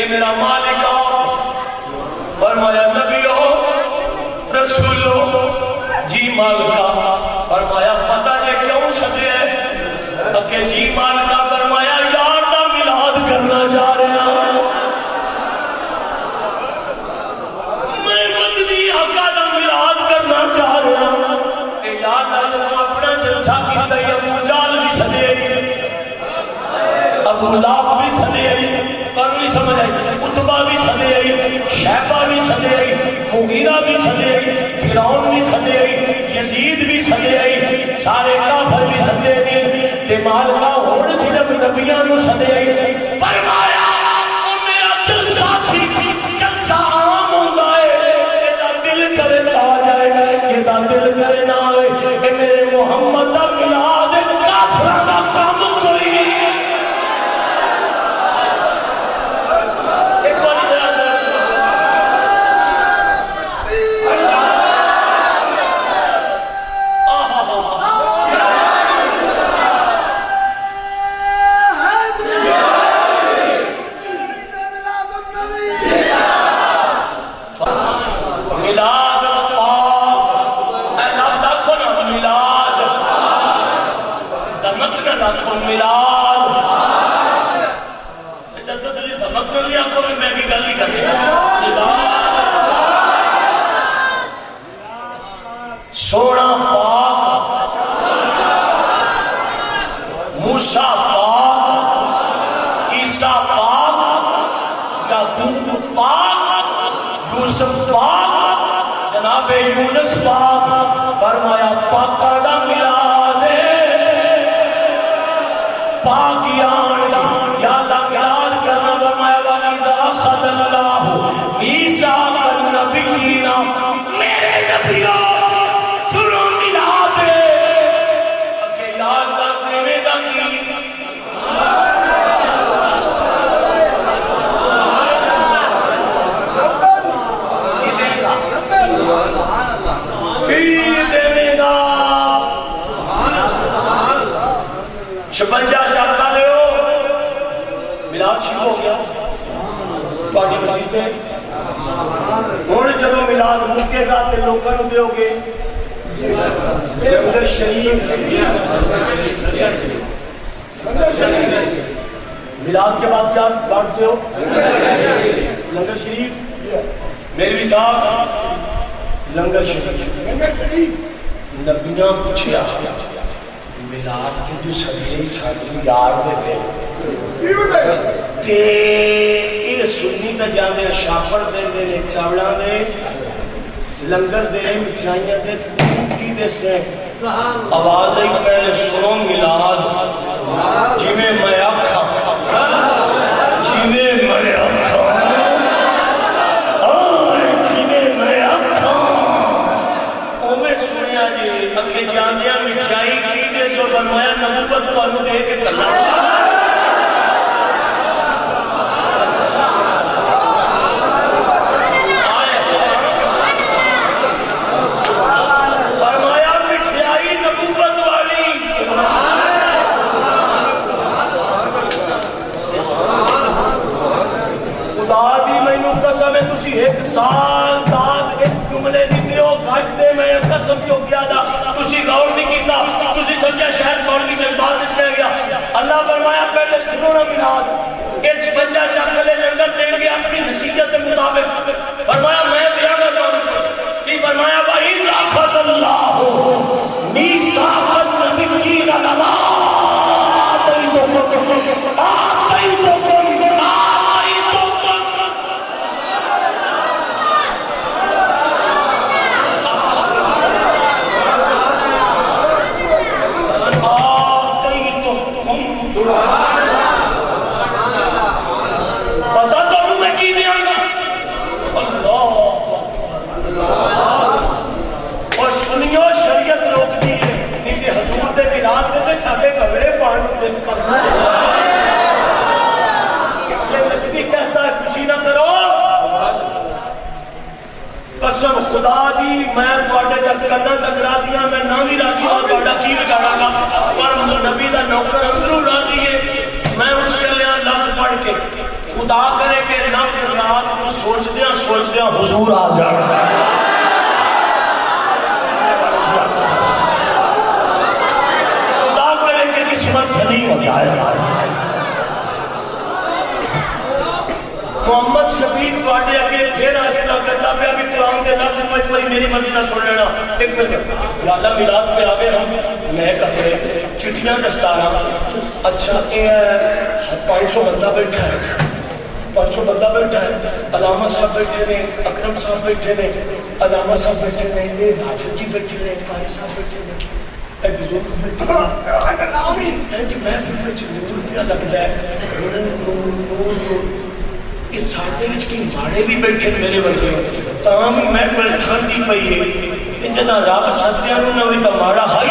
میرا مالک فرمایا نبی ہو رسول ہو جی مالکا فرمایا پتہ جے کیوں سدے ہے کہ جی مالکا فرمایا یار دا میلاد کرنا چاہ رہا میں مدنی آقا دا میلاد کرنا چاہ رہا تے یار نال اپنا جلسہ کیتا ہے ابو جال بھی سدے ابو لہب بھی سدے پر نہیں سمجھ آئی عتبہ بھی سدے آئی شیبہ بھی سدے آئی مغیرہ بھی سدے آئی فرعون بھی سدے آئی یزید بھی سدے آئی سارے کافر بھی سدے آئی تے مالکا ہوڑ صرف نبیاں نو سدے آئی فرمایا او میرا جلسہ سی جلسہ عام ہوندا ہے ادا دل کرے آ جائے ادا دل کرے نہ آئے اے میرے محمد دا میلاد کافراں دا کام کوئی سونا پاک موسیٰ پاک عیسیٰ پاک یعقوب پاک یوسف پاک جناب یونس پاک فرمایا پاکا دا میلاد پاکیان یا اللہ میلاد کرنا فرمایا وَإِذَا أَخَذَ اللَّهُ مِيثَاقَ النَّبِيِّينَ میرے نبیوں شپنجا چاکا لے ہو میلاد شروع ہو گیا پاڑی مسیح پہ ہونے جب میلاد ملکے گا تے لوگوں نے دے ہوگے لنگر شریف میلاد کے بعد کیا بانٹتے ہو لنگر شریف میری صاحب لنگر شریف نبیاں پوچھیا میلاد کے جو سبھی ساتھی یار دے تھے یہ سنی تا جانے شاپر دے دے چاوڑا دے لنگر دے مٹھائیاں دے کی دے سے آواز ایک پہلے سنو میلاد جی میں آکھا جی میں آکھا جی میں آکھا او میں سنیا جی اکھے جاندیاں مٹھائی کی دے سو فرمایا نبوت کو انو دے کے کلا ایک سال بعد اس جملے دی دیو گھٹتے میں قسم چو گیا دا تسی غور نہیں کیتا تسی سمجھا شاید غور کی جذبات اس میں گیا اللہ فرمایا پہلے سنو نا میلاد ایک بچہ چاکلے لنگر دیں گے اپنی نصیحت سے مطابق فرمایا میں دیا گا دوں کہ فرمایا وَإِذْ أَخَذَ اللَّهُ مِيثَاقَ النَّبِيِّينَ لَمَا آتَيْتُكُمْ حضور آ جائے. خدا کرے کہ قسمت دھنی ہو جائے. محمد شفیق تواڈے اگے پھر ایسا کرتا پیا بھی کلام دے لفظ میں ایک باری میری مرضی نہ سن لینا. ایک منٹ لالا میلاد پہ آ گئے ہم میں کپڑے چٹھیاں دستاراں. اچھا یہ 500 بندہ بیٹھا ہے, 500 بندہ بیٹھا ہے. علامہ صاحب بیٹھے نے, اکرم صاحب بیٹھے نے, علامہ صاحب بیٹھے نے, یہ حافظ جی بیٹھے نے, قاری صاحب بیٹھے نے, اے بزرگ بیٹھے ہیں. میں پھر نور پیا لگتا ہے نور. اس ساٹھے وچ کی ماڑے بھی بیٹھے میرے ورگے تاں بھی میں پر ٹھنڈی پئی ہے. جنا رب سدیا نو نہ ہوئی تو ماڑا ہائی